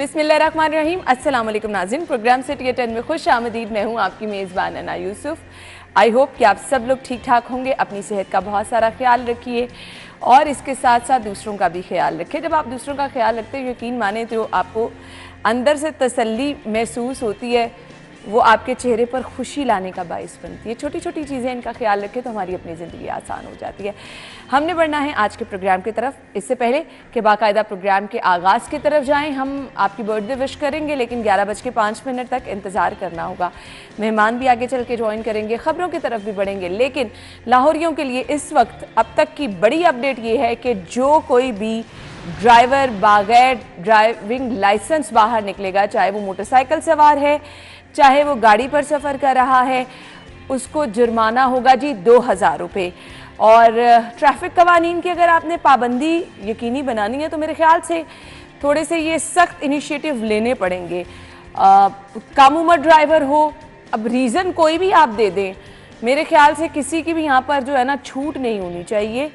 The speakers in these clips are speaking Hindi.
बिस्मिल्लाहिर्रहमानिर्रहीम। अस्सलाम वालेकुम नाज़रीन, प्रोग्राम सिटी 10 में खुश आमदीद। मैं हूँ आपकी मेज़बान अना यूसुफ। आई होप कि आप सब लोग ठीक ठाक होंगे। अपनी सेहत का बहुत सारा ख्याल रखिए और इसके साथ साथ दूसरों का भी ख्याल रखें। जब आप दूसरों का ख्याल रखते हैं, यकीन माने तो आपको अंदर से तसल्ली महसूस होती है, वो आपके चेहरे पर खुशी लाने का बाइस बनती है। छोटी छोटी चीज़ें इनका ख्याल रखें तो हमारी अपनी ज़िंदगी आसान हो जाती है। हमने बढ़ना है आज के प्रोग्राम की तरफ। इससे पहले कि बाकायदा प्रोग्राम के आगाज़ की तरफ जाएं, हम आपकी बर्थडे विश करेंगे, लेकिन 11:05 तक इंतज़ार करना होगा। मेहमान भी आगे चल के ज्वाइन करेंगे, ख़बरों की तरफ भी बढ़ेंगे। लेकिन लाहौरियों के लिए इस वक्त अब तक की बड़ी अपडेट ये है कि जो कोई भी ड्राइवर बगैर ड्राइविंग लाइसेंस बाहर निकलेगा, चाहे वो मोटरसाइकिल सवार है, चाहे वो गाड़ी पर सफ़र कर रहा है, उसको जुर्माना होगा जी 2000 रुपये। और ट्रैफिक कवानीन की अगर आपने पाबंदी यकीनी बनानी है तो मेरे ख्याल से थोड़े से ये सख्त इनिशिएटिव लेने पड़ेंगे। कम उम्र ड्राइवर हो, अब रीज़न कोई भी आप दे दें, मेरे ख्याल से किसी की भी यहाँ पर जो है ना छूट नहीं होनी चाहिए।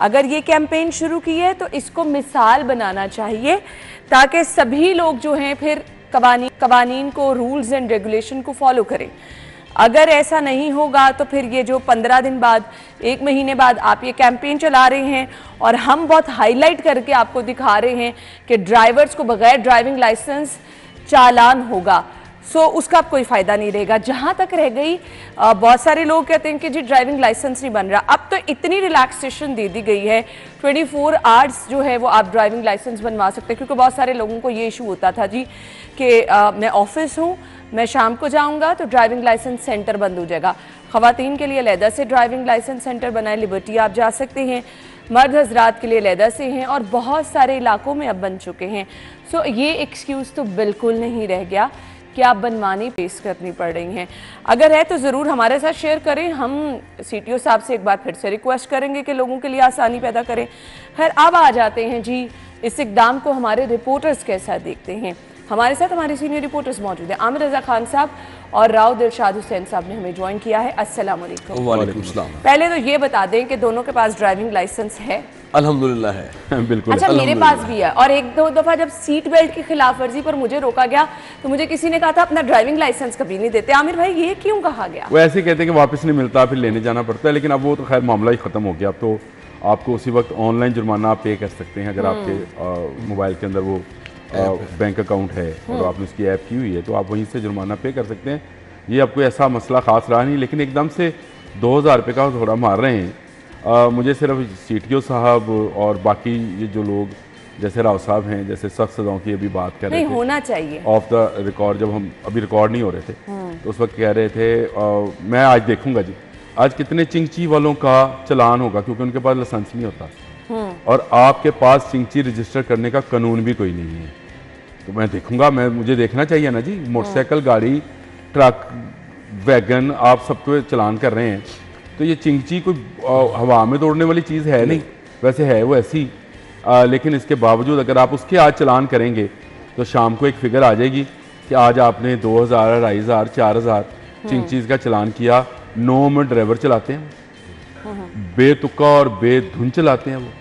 अगर ये कैंपेन शुरू की है तो इसको मिसाल बनाना चाहिए, ताकि सभी लोग जो हैं फिर कवानीन को, रूल्स एंड रेगुलेशन को फॉलो करें। अगर ऐसा नहीं होगा तो फिर ये जो 15 दिन बाद, 1 महीने बाद आप ये कैंपेन चला रहे हैं और हम बहुत हाईलाइट करके आपको दिखा रहे हैं कि ड्राइवर्स को बगैर ड्राइविंग लाइसेंस चालान होगा, सो उसका कोई फ़ायदा नहीं रहेगा। जहाँ तक रह गई, बहुत सारे लोग कहते हैं कि जी ड्राइविंग लाइसेंस नहीं बन रहा। अब तो इतनी रिलैक्सेशन दे दी गई है, 24 आवर्स जो है वो आप ड्राइविंग लाइसेंस बनवा सकते हैं। क्योंकि बहुत सारे लोगों को ये इशू होता था जी कि मैं ऑफिस हूँ, मैं शाम को जाऊँगा तो ड्राइविंग लाइसेंस सेंटर बंद हो जाएगा। ख़वातीन के लिए अलहदा से ड्राइविंग लाइसेंस सेंटर बनाए, लिबर्टी आप जा सकते हैं, मर्द हजरात के लिए अलहदा से हैं और बहुत सारे इलाकों में अब बन चुके हैं। सो ये एक्सक्यूज़ तो बिल्कुल नहीं रह गया कि आप बनवानी पेश करनी पड़ रही हैं। अगर है तो ज़रूर हमारे साथ शेयर करें। हम CTO साहब से एक बार फिर से रिक्वेस्ट करेंगे कि लोगों के लिए आसानी पैदा करें। खैर, अब आ जाते हैं जी इस इक़दाम को हमारे रिपोर्टर्स कैसा देखते हैं। हमारे साथ हमारे सीनियर रिपोर्टर्स मौजूद हैं। आमिर रज़ा खान साहब और राव दिलशाद हुसैन साहब ने हमें ज्वाइन किया है। अस्सलाम वालेकुम। वालेकुम सलाम। पहले तो ये बता दें कि दोनों के पास ड्राइविंग लाइसेंस है? अल्हम्दुलिल्लाह है। बिल्कुल। अच्छा, मेरे पास भी है। और एक दो दफ़ा जब सीट बेल्ट की खिलाफ वर्जी पर मुझे रोका गया तो मुझे किसी ने कहा था अपना ड्राइविंग लाइसेंस कभी नहीं देते। आमिर भाई, ये क्यों कहा गया? वो ऐसे कहते हैं कि वापस नहीं मिलता, फिर लेने जाना पड़ता है। लेकिन अब वो तो खैर मामला ही ख़त्म हो गया। अब तो आपको उसी वक्त ऑनलाइन जुर्माना आप पे कर सकते हैं। अगर आपके मोबाइल के अंदर वो बैंक अकाउंट है और आपने उसकी ऐप की हुई है तो आप वहीं से जुर्माना पे कर सकते हैं। ये अब कोई ऐसा मसला ख़ास रहा नहीं। लेकिन एकदम से 2000 रुपये का थोड़ा मार रहे हैं। मुझे सिर्फ CTO साहब और बाकी ये जो लोग जैसे राव साहब हैं, जैसे सख्त सज़ाओं की अभी बात कर रहे थे, होना चाहिए ऑफ द रिकॉर्ड, जब हम अभी रिकॉर्ड नहीं हो रहे थे तो उस वक्त कह रहे थे मैं आज देखूंगा जी आज कितने चिंची वालों का चलान होगा, क्योंकि उनके पास लाइसेंस नहीं होता और आपके पास चिंची रजिस्टर करने का कानून भी कोई नहीं है। तो मैं देखूंगा, मुझे देखना चाहिए ना जी। मोटरसाइकिल, गाड़ी, ट्रक, वैगन, आप सबको चलान कर रहे हैं तो ये चिंची कोई हवा में दौड़ने वाली चीज़ है नहीं। वैसे है वो ऐसी, लेकिन इसके बावजूद अगर आप उसके आज चलान करेंगे तो शाम को एक फिगर आ जाएगी कि आज आपने 2000, 2500, 4000 चिंचीज़ का चलान किया। 9 में ड्राइवर चलाते हैं, बेतुका और बेधुन चलाते हैं। वो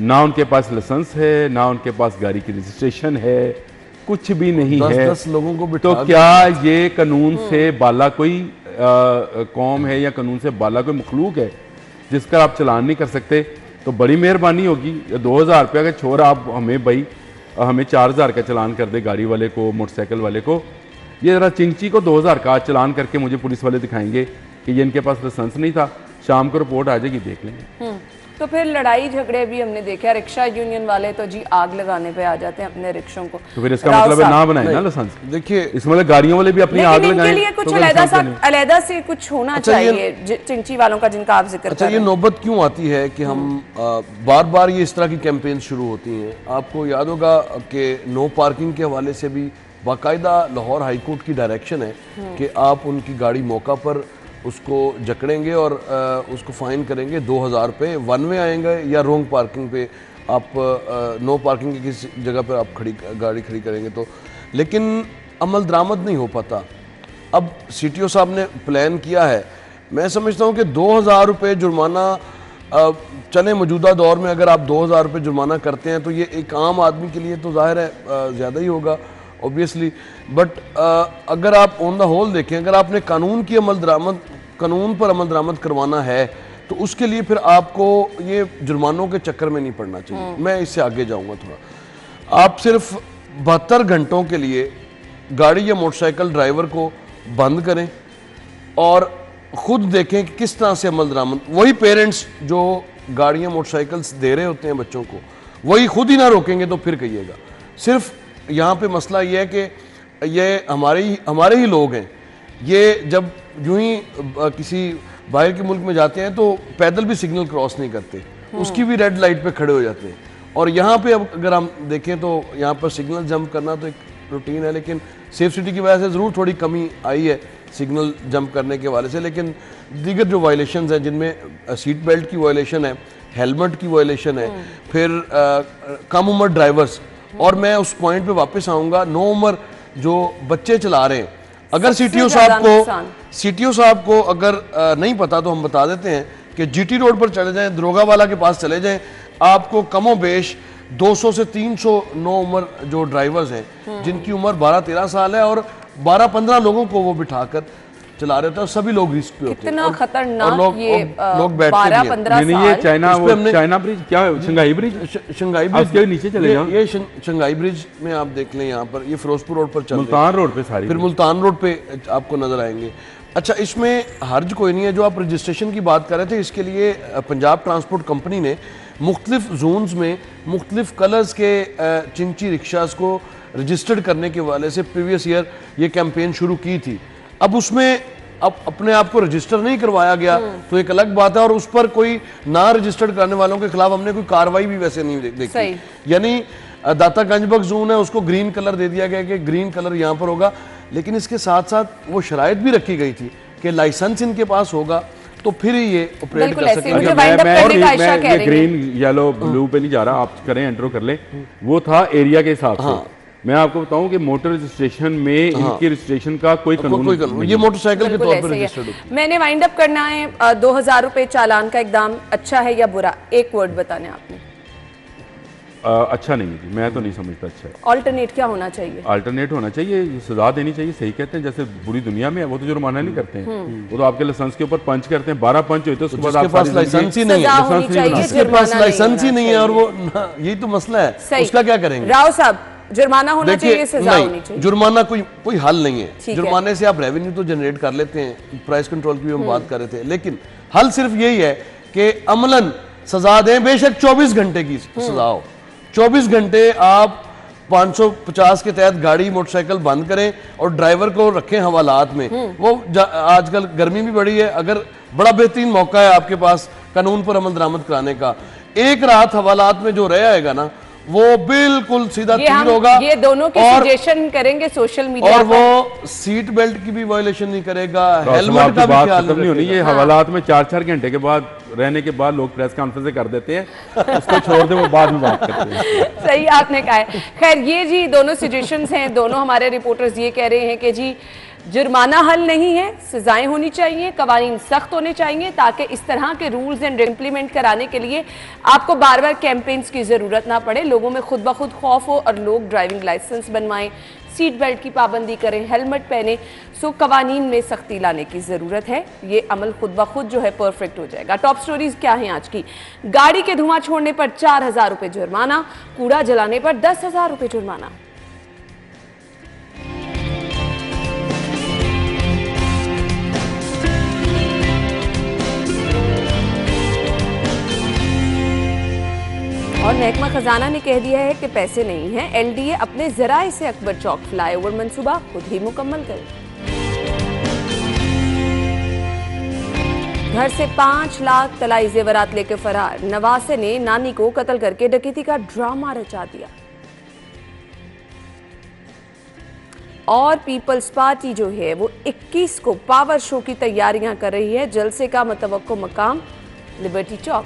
ना उनके पास लाइसेंस है, ना उनके पास गाड़ी की रजिस्ट्रेशन है, कुछ भी नहीं है। 10 लोगों को तो क्या ये कानून से बाला कोई कौम है या कानून से बाला कोई मखलूक है जिसका आप चलान नहीं कर सकते? तो बड़ी मेहरबानी होगी 2000 रुपये का छोड़ आप हमें 4000 का चलान कर दे, गाड़ी वाले को, मोटरसाइकिल वाले को। ये ज़रा चिंची को 2000 का चलान करके मुझे पुलिस वाले दिखाएंगे कि ये इनके पास लाइसेंस नहीं था। शाम को रिपोर्ट आ जाएगी, देख लेंगे। तो फिर लड़ाई झगड़े भी हमने देखा। रिक्शा यूनियन वाले तो जी आग लगाने पे आ जाते हैं अपने रिक्शों को। तो फिर इसका मतलब है ना बनाए ना लाइसेंस। देखिए, इसमें मतलब गाड़ियों वाले भी अपनी आग लगाएं। इनके लिए कुछ अलहदा से कुछ होना चाहिए चिंची वालों का, जिनका आप जिक्र कर रहे हैं। ये नौबत क्यों आती है कि हम बार बार ये इस तरह की कैंपेन शुरू होती हैं? आपको याद होगा कि नो पार्किंग के हवाले से भी बाकायदा लाहौर हाई कोर्ट की डायरेक्शन है कि आप उनकी गाड़ी मौका पर उसको जकड़ेंगे और उसको फ़ाइन करेंगे 2000 रुपये। 1 वे आएंगे या रोंग पार्किंग पे आप नो पार्किंग की किसी जगह पर आप गाड़ी खड़ी करेंगे तो, लेकिन अमल दरामद नहीं हो पाता। अब CTO साहब ने प्लान किया है। मैं समझता हूँ कि 2000 रुपये जुर्माना चले मौजूदा दौर में अगर आप 2000 रुपये जुर्माना करते हैं तो ये एक आम आदमी के लिए तो जाहिर है ज़्यादा ही होगा ऑब्वियसली, बट अगर आप ऑन द होल देखें, अगर आपने कानून पर अमल दरामद करवाना है तो उसके लिए फिर आपको ये जुर्मानों के चक्कर में नहीं पड़ना चाहिए। मैं इससे आगे जाऊंगा थोड़ा। आप सिर्फ 72 घंटों के लिए गाड़ी या मोटरसाइकिल ड्राइवर को बंद करें और खुद देखें कि किस तरह से अमल दरामद, वही पेरेंट्स जो गाड़ियाँ मोटरसाइकिल्स दे रहे होते हैं बच्चों को, वही खुद ही ना रोकेंगे तो फिर कहिएगा। सिर्फ यहाँ पे मसला ये है कि ये हमारे ही लोग हैं, ये जब यूं ही किसी बाहर के मुल्क में जाते हैं तो पैदल भी सिग्नल क्रॉस नहीं करते, उसकी भी रेड लाइट पे खड़े हो जाते हैं। और यहाँ पे अब अगर हम देखें तो यहाँ पर सिग्नल जंप करना तो एक रूटीन है, लेकिन सेफ सिटी की वजह से ज़रूर थोड़ी कमी आई है सिग्नल जंप करने के वाले से, लेकिन दीगर जो वायलेशंस हैं जिनमें सीट बेल्ट की वायलेशन है, हेलमेट की वायलेशन है, फिर कम उम्र ड्राइवर्स, और मैं उस पॉइंट पे वापस आऊँगा, नो उम्र जो बच्चे चला रहे हैं, अगर सीटीओ साहब को अगर नहीं पता तो हम बता देते हैं कि जीटी रोड पर चले जाएं, दरोगा वाला के पास चले जाएं, आपको कमोबेश 200 से 300 नो उम्र जो ड्राइवर्स हैं जिनकी उम्र 12-13 साल है और 12-15 लोगों को वो बिठाकर चला रहे थे, सभी लोग रिस्क पे होते हैं। कितना खतरनाक ये लोग बैठते 12-15 साल। ये चाइना ब्रिज क्या है, शंघाई ब्रिज के नीचे चले जाओ, ये शंघाई ब्रिज में आप देख लें, यहाँ पर ये फिरोजपुर रोड पर चल, मुल्तान रोड पे सारी, फिर मुल्तान रोड पे आपको नजर आएंगे। अच्छा, इसमें हर्ज कोई नहीं है। जो आप रजिस्ट्रेशन की बात कर रहे थे, इसके लिए पंजाब ट्रांसपोर्ट कंपनी ने मुख्तलिफ जोन्स में मुख्तलिफ कलर्स के चिंची रिक्शास को रजिस्टर्ड करने के वाले से प्रीवियस ईयर ये कैंपेन शुरू की थी। अब उसमें अब अपने आप को रजिस्टर नहीं करवाया गया तो एक अलग बात है, और उस पर कोई ना रजिस्टर्ड करने वालों के खिलाफ हमने कोई कार्रवाई भी वैसे नहीं देखी। यानी दाता गंजबख्श जोन है, उसको ग्रीन कलर दे दिया गया कि ग्रीन कलर यहाँ पर होगा, लेकिन इसके साथ साथ वो शराइत भी रखी गई थी कि लाइसेंस इनके पास होगा तो फिर ही ये ऑपरेट कर सकेंगे। मैं ये ग्रीन येलो ब्लू पे नहीं जा रहा, आप करें एंटर कर लें, वो था एरिया के हिसाब से। मैं आपको बताऊं कि मोटर रजिस्ट्रेशन में इनकी रजिस्ट्रेशन का कोई कानून, ये मोटरसाइकिल के तौर पर रजिस्टर्ड। मैंने वाइंड अप करना है, 2000 रुपए चालान का इकदाम अच्छा है या बुरा, एक वर्ड बताने आपने। अच्छा नहीं है, मैं तो नहीं समझता अच्छा है। अल्टरनेट क्या होना चाहिए? अल्टरनेट होना चाहिए, सजा देनी चाहिए। सही कहते हैं, जैसे बुरी दुनिया में वो तो जुर्माना नहीं करते हैं, वो तो आपके लाइसेंस के ऊपर पंच करते हैं, 12 पंच होते हैं, उसके बाद आपके पास लाइसेंस ही नहीं है, जिसके पास लाइसेंस ही नहीं है, और वो यही तो मसला है, उसका क्या करेंगे? राव साहब, जुर्माना होना चाहिए, सजा होनी चाहिए? जुर्माना कोई हल नहीं है। जुर्माने से आप रेवेन्यू तो जनरेट कर लेते हैं, प्राइस कंट्रोल की भी हम बात कर रहे थे, लेकिन हल सिर्फ यही है कि अमलन सजा दें, बेशक 24 घंटे की सजा हो, 24 घंटे आप 550 के तहत गाड़ी मोटरसाइकिल बंद करें और ड्राइवर को रखें हवालात में। वो आजकल गर्मी भी बड़ी है, अगर बड़ा बेहतरीन मौका है आपके पास कानून पर अमल दरामद कराने का, एक रात हवालात में जो रह आएगा ना, वो बिल्कुल सीधा तीर होगा। ये दोनों की सजेशन करेंगे सोशल मीडिया और वो सीट बेल्ट की भी वायलेशन नहीं करेगा, हेलमेट का भी ख्याल नहीं होनी। ये हवालात में 4-4 घंटे के बाद रहने के बाद लोग प्रेस कॉन्फ्रेंस कर देते हैं, उसको छोड़ दे, वो बाद में बात करते हैं। सही आपने कहा है। खैर, ये जी दोनों सजेशंस हैं, दोनों हमारे रिपोर्टर्स ये कह रहे हैं कि जी जुर्माना हल नहीं है, सजाएं होनी चाहिए, कवानीन सख्त होने चाहिए, ताकि इस तरह के रूल्स एंड इम्प्लीमेंट कराने के लिए आपको बार बार कैंपेन्स की ज़रूरत ना पड़े, लोगों में खुद ब खुद खौफ हो और लोग ड्राइविंग लाइसेंस बनवाएं, सीट बेल्ट की पाबंदी करें, हेलमेट पहने। सो कवानीन में सख्ती लाने की ज़रूरत है, ये अमल खुद ब खुद जो है परफेक्ट हो जाएगा। टॉप स्टोरीज क्या हैं आज की? गाड़ी के धुआं छोड़ने पर 4000 रुपये जुर्माना, कूड़ा जलाने पर 10,000 रुपये जुर्माना। और महकमा खजाना ने कह दिया है कि पैसे नहीं हैं, एलडीए अपने जराए से अकबर चौक फ्लाईओवर मंसूबा खुद ही मुकम्मल करे। घर से 5 लाख तलाई जेवरात लेकर फरार, नवासे ने नानी को कत्ल करके डकैती का ड्रामा रचा दिया। और पीपल्स पार्टी जो है वो 21 को पावर शो की तैयारियां कर रही है, जलसे का मुतवक्को मकाम लिबर्टी चौक।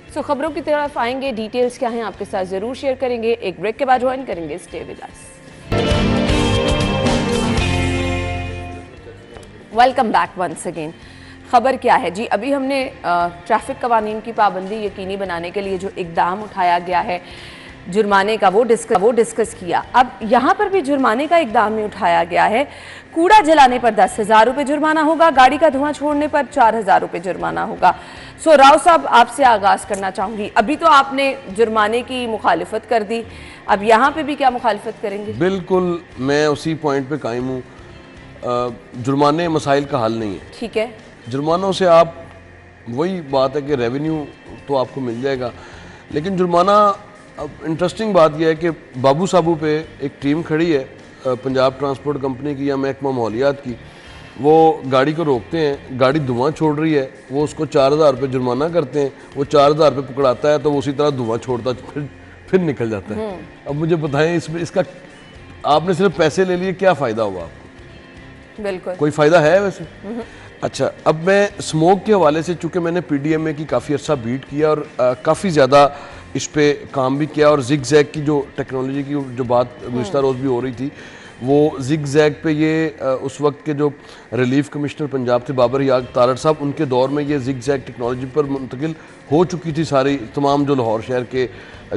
तो खबरों की तरफ आएंगे, डिटेल्स क्या हैं आपके साथ जरूर शेयर करेंगे। एक ब्रेक के बाद ज्वाइन करेंगे, stay with us. Welcome back once again. खबर क्या है जी? अभी हमने ट्रैफिक कवानीन की पाबंदी यकीनी बनाने के लिए जो इकदाम उठाया गया है जुर्माने का, वो डिस्कस किया। अब यहाँ पर भी जुर्माने का इकदाम में उठाया गया है। कूड़ा जलाने पर 10,000 रुपये जुर्माना होगा, गाड़ी का धुआं छोड़ने पर 4,000 रुपये जुर्माना होगा। सो राव साहब, आपसे आगाज करना चाहूँगी। अभी तो आपने जुर्माने की मुखालिफत कर दी, अब यहाँ पे भी क्या मुखालिफत करेंगे? बिल्कुल, मैं उसी पॉइंट पे कायम हूँ। जुर्माने मसाइल का हल नहीं है। ठीक है, जुर्मानों से आप, वही बात है कि रेवेन्यू तो आपको मिल जाएगा, लेकिन जुर्माना, अब इंटरेस्टिंग बात यह है कि बाबू साबू पे एक टीम खड़ी है पंजाब ट्रांसपोर्ट कंपनी की या महकमा माहौलियात की। वो गाड़ी को रोकते हैं, गाड़ी धुआं छोड़ रही है, वो उसको 4,000 रुपये जुर्माना करते हैं। वो 4,000 रुपये पकड़ाता है तो वो उसी तरह धुआं छोड़ता फिर निकल जाता है। अब मुझे बताएं, इसका आपने सिर्फ पैसे ले लिए, क्या फ़ायदा हुआ आपको? बिल्कुल कोई फ़ायदा है वैसे? अच्छा, अब मैं स्मोक के हवाले से, चूँकि मैंने PDMA की काफ़ी अर्सा बीट किया और काफ़ी ज़्यादा इस पे काम भी किया, और जिग जैग की जो टेक्नोलॉजी की जो बात गुज़िश्ता रोज़ भी हो रही थी, वो जिग जैग पे ये उस वक्त के जो रिलीफ कमिश्नर पंजाब थे बाबर याग तारड़ साहब, उनके दौर में ये जिग जैग टेक्नोलॉजी पर मुंतकिल हो चुकी थी सारी तमाम जो लाहौर शहर के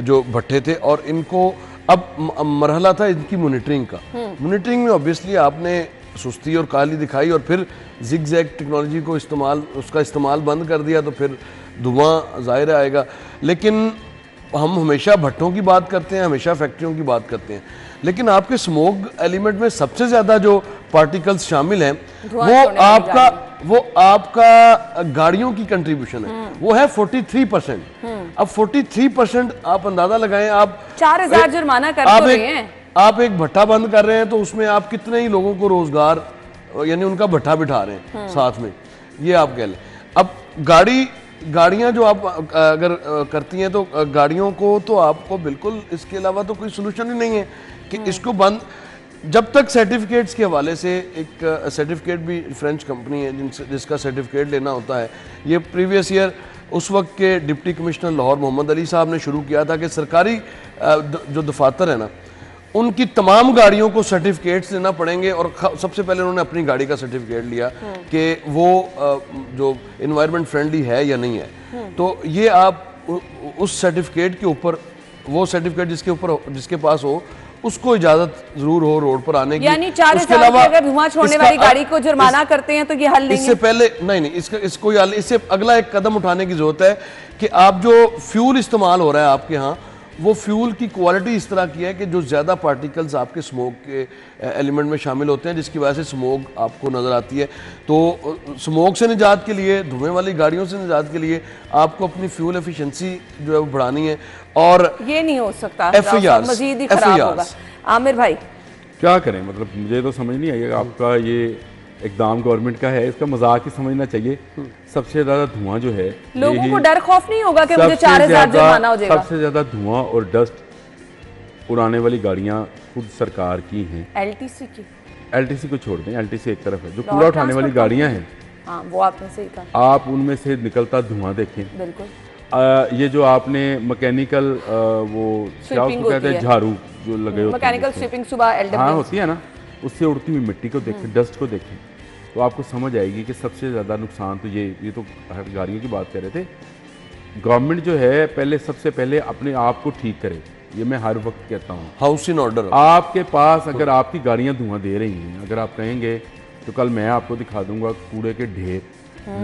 जो भट्टे थे। और इनको अब मरहला था इनकी मॉनिटरिंग का। मॉनिटरिंग में ऑब्वियसली आपने सुस्ती और काहली दिखाई और फिर जिग जैग टेक्नोलॉजी को उसका इस्तेमाल बंद कर दिया, तो फिर धुआं ज़ाहिर आएगा। लेकिन हम हमेशा भट्टों की बात करते हैं, हमेशा फैक्ट्रियों की बात करते हैं, लेकिन आपके स्मोक एलिमेंट में सबसे ज़्यादा जो पार्टिकल्स शामिल हैं वो आपका गाड़ियों की कंट्रीब्यूशन है, वो है 43%। अब 43% आप अंदाजा लगाएं, आप 4,000 जुर्माना कर तो रहे हैं। आप एक भट्टा बंद कर रहे हैं तो उसमें आप कितने ही लोगों को रोजगार, यानी उनका भट्टा बिठा रहे हैं साथ में, ये आप कह लें। अब गाड़ियां जो आप अगर करती हैं तो गाड़ियों को तो आपको बिल्कुल इसके अलावा तो कोई सोल्यूशन ही नहीं है कि इसको बंद, जब तक सर्टिफिकेट्स के हवाले से, एक सर्टिफिकेट भी फ्रेंच कंपनी है जिसका सर्टिफिकेट लेना होता है, ये प्रीवियस ईयर उस वक्त के डिप्टी कमिश्नर लाहौर मोहम्मद अली साहब ने शुरू किया था कि सरकारी जो दफातर है ना, उनकी तमाम गाड़ियों को सर्टिफिकेट्स लेना पड़ेंगे। और सबसे पहले उन्होंने अपनी गाड़ी का सर्टिफिकेट लिया कि वो जो इन्वायरमेंट फ्रेंडली है या नहीं है। तो ये आप उस सर्टिफिकेट के ऊपर, वो सर्टिफिकेट जिसके पास हो, उसको इजाजत जरूर हो रोड पर आने की। यानी 4,000 अगर धुआं छोड़ने वाली गाड़ी को जुर्माना करते हैं तो ये हल नहीं है? इससे पहले नहीं, इसको हल, इससे अगला एक कदम उठाने की जरूरत है कि आप जो फ्यूल इस्तेमाल हो रहा है आपके यहाँ, वो फ्यूल की क्वालिटी इस तरह की है कि जो ज़्यादा पार्टिकल्स आपके स्मोक के एलिमेंट में शामिल होते हैं, जिसकी वजह से स्मोक आपको नज़र आती है। तो स्मोक से निजात के लिए, धुएं वाली गाड़ियों से निजात के लिए आपको अपनी फ्यूल एफिशिएंसी जो है वो बढ़ानी है। और ये नहीं हो सकता, मजीद ही खराब होगा। आमिर भाई क्या करें, मतलब मुझे तो समझ नहीं आई, आपका ये इकदाम गवर्नमेंट का है, इसका मजाक ही समझना चाहिए। सबसे ज्यादा धुआं जो है, लोगों को डर खौफ नहीं होगा कि मुझे 4,000 जुर्माना हो जाएगा? सबसे ज्यादा धुआं और डस्ट उड़ाने वाली गाड़ियां खुद सरकार की हैं। एलटीसी को छोड़ दें, एलटीसी एक तरफ है, जो कूड़ा उठाने वाली गाड़ियां हैं, हाँ, वो आपने सही कहा। आप उनमें से निकलता धुआं देखें। बिल्कुल। ये जो आपने मैकेनिकल वो क्या उसको कहते हैं, झाड़ू जो लगे होते हैं, मैकेनिकल स्वीपिंग सुबह एलडब्ल्यू, हाँ होती है ना, उससे उड़ती हुई मिट्टी को देखें, डस्ट को देखें, तो आपको समझ आएगी कि सबसे ज़्यादा नुकसान तो ये तो हर गाड़ियों की बात कर रहे थे। गवर्नमेंट जो है पहले, सबसे पहले अपने आप को ठीक करे, ये मैं हर वक्त कहता हूँ। House in order. आपके पास अगर आपकी गाड़ियाँ धुआं दे रही हैं, अगर आप कहेंगे तो कल मैं आपको दिखा दूंगा कूड़े के ढेर,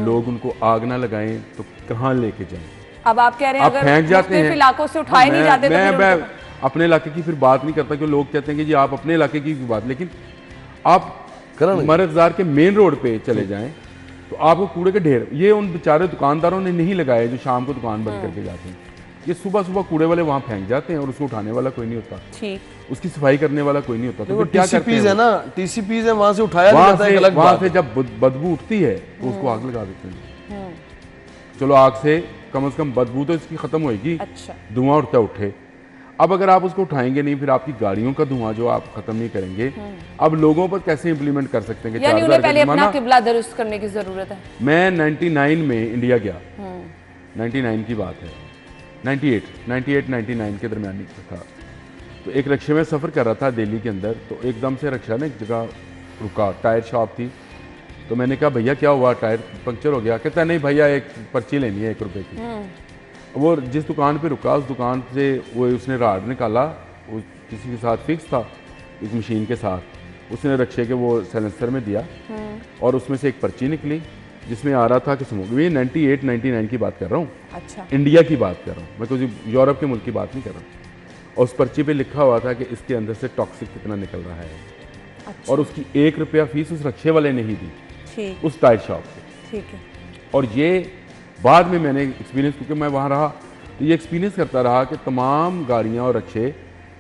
लोग उनको आग ना लगाएं तो कहाँ लेके जाएं। अब आप कह रहे हैं अगर फेंक जाते हैं, इलाकों से उठाए नहीं जाते, मैं अपने इलाके की फिर बात नहीं करता, कि लोग कहते हैं कि जी आप अपने इलाके की बात, लेकिन आप मरकजार के मेन रोड पे चले जाएं तो आपको कूड़े के ढेर, ये उन बेचारे दुकानदारों ने नहीं लगाए जो शाम को दुकान बंद करके जाते हैं, ये सुबह सुबह कूड़े वाले वहाँ फेंक जाते हैं और उसको उठाने वाला कोई नहीं होता, ठीक, उसकी सफाई करने वाला कोई नहीं होता। तो क्या करते हैं, ना टीसीपीज है, वहाँ से उठाया जाता है, अलग वहाँ से जब बदबू उठती है तो उसको आग लगा देते हैं। चलो आग से कम बदबू तो इसकी खत्म होगी, धुआं उठता उठे। अब अगर आप उसको उठाएंगे नहीं, फिर आपकी गाड़ियों का धुआं जो आप खत्म नहीं करेंगे, अब लोगों पर कैसे इंप्लीमेंट कर सकते हैं? यानी उन्हें पहले अपना किबला दुरुस्त करने की जरूरत है। मैं 99 में इंडिया गया, 99 की बात है, 98-99 के दरमियान था। तो एक रिक्शे में सफ़र कर रहा था दिल्ली के अंदर, तो एकदम से रिक्शा ने एक जगह रुका, टायर शॉप थी, तो मैंने कहा भैया क्या हुआ, टायर पंक्चर हो गया? कहता नहीं भैया एक पर्ची लेनी है 1 रुपए की। वो जिस दुकान पे रुका उस दुकान से वो उसने राड निकाला, वो किसी के साथ फिक्स था इस मशीन के साथ, उसने रक्शे के वो साइलेंसर में दिया और उसमें से एक पर्ची निकली जिसमें आ रहा था कि ये 98-99 की बात कर रहा हूँ, अच्छा, इंडिया की बात कर रहा हूँ मैं, किसी यूरोप के मुल्क की बात नहीं कर रहा हूँ। और उस पर्ची पे लिखा हुआ था कि इसके अंदर से टॉक्सिक कितना निकल रहा है। अच्छा। और उसकी 1 रुपया फीस उस रक्शे वाले ने ही दी, ठीक, उस टायर शॉप पे। ठीक है। और ये बाद में मैंने एक्सपीरियंस, क्योंकि मैं वहाँ रहा तो ये एक्सपीरियंस करता रहा कि तमाम गाड़ियाँ और रक्शे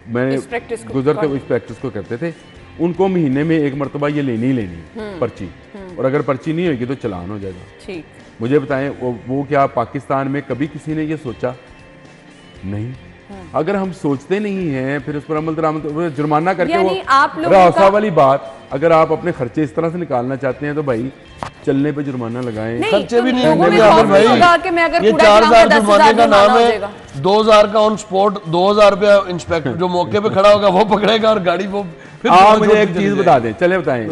मैंने इस प्रैक्टिस को गुजरते इस प्रैक्टिस को करते थे, उनको महीने में 1 मरतबा ये लेनी ही लेनी पर्ची, और अगर पर्ची नहीं होगी तो चालान हो जाएगा। ठीक। मुझे बताएं वो क्या पाकिस्तान में कभी किसी ने ये सोचा? नहीं। अगर हम सोचते नहीं हैं फिर उस पर अमल दरामद जुर्माना करके, यानी वो आप लोगों रावसा का- वाली बात, अगर आप अपने खर्चे इस तरह से निकालना चाहते हैं तो भाई चलने पे जुर्माना लगाएं। नहीं, खर्चे भी नहीं लोगों होंगे में आमिर खौफ भाई। होगा कि मैं अगर ये कूड़ा 4000 गिराऊंगा, 10,000 जुर्माने का जुर्माना नाम हो है, जाएगा। 2000 का ऑन स्पॉट, 2000 रुपया इंस्पेक्टर जो मौके पे खड़ा होगा वो पकड़ेगा और गाड़ी वो फिर आप छोड़ मुझे के एक चली चीज जाएगी। बता दें, चले बताएं,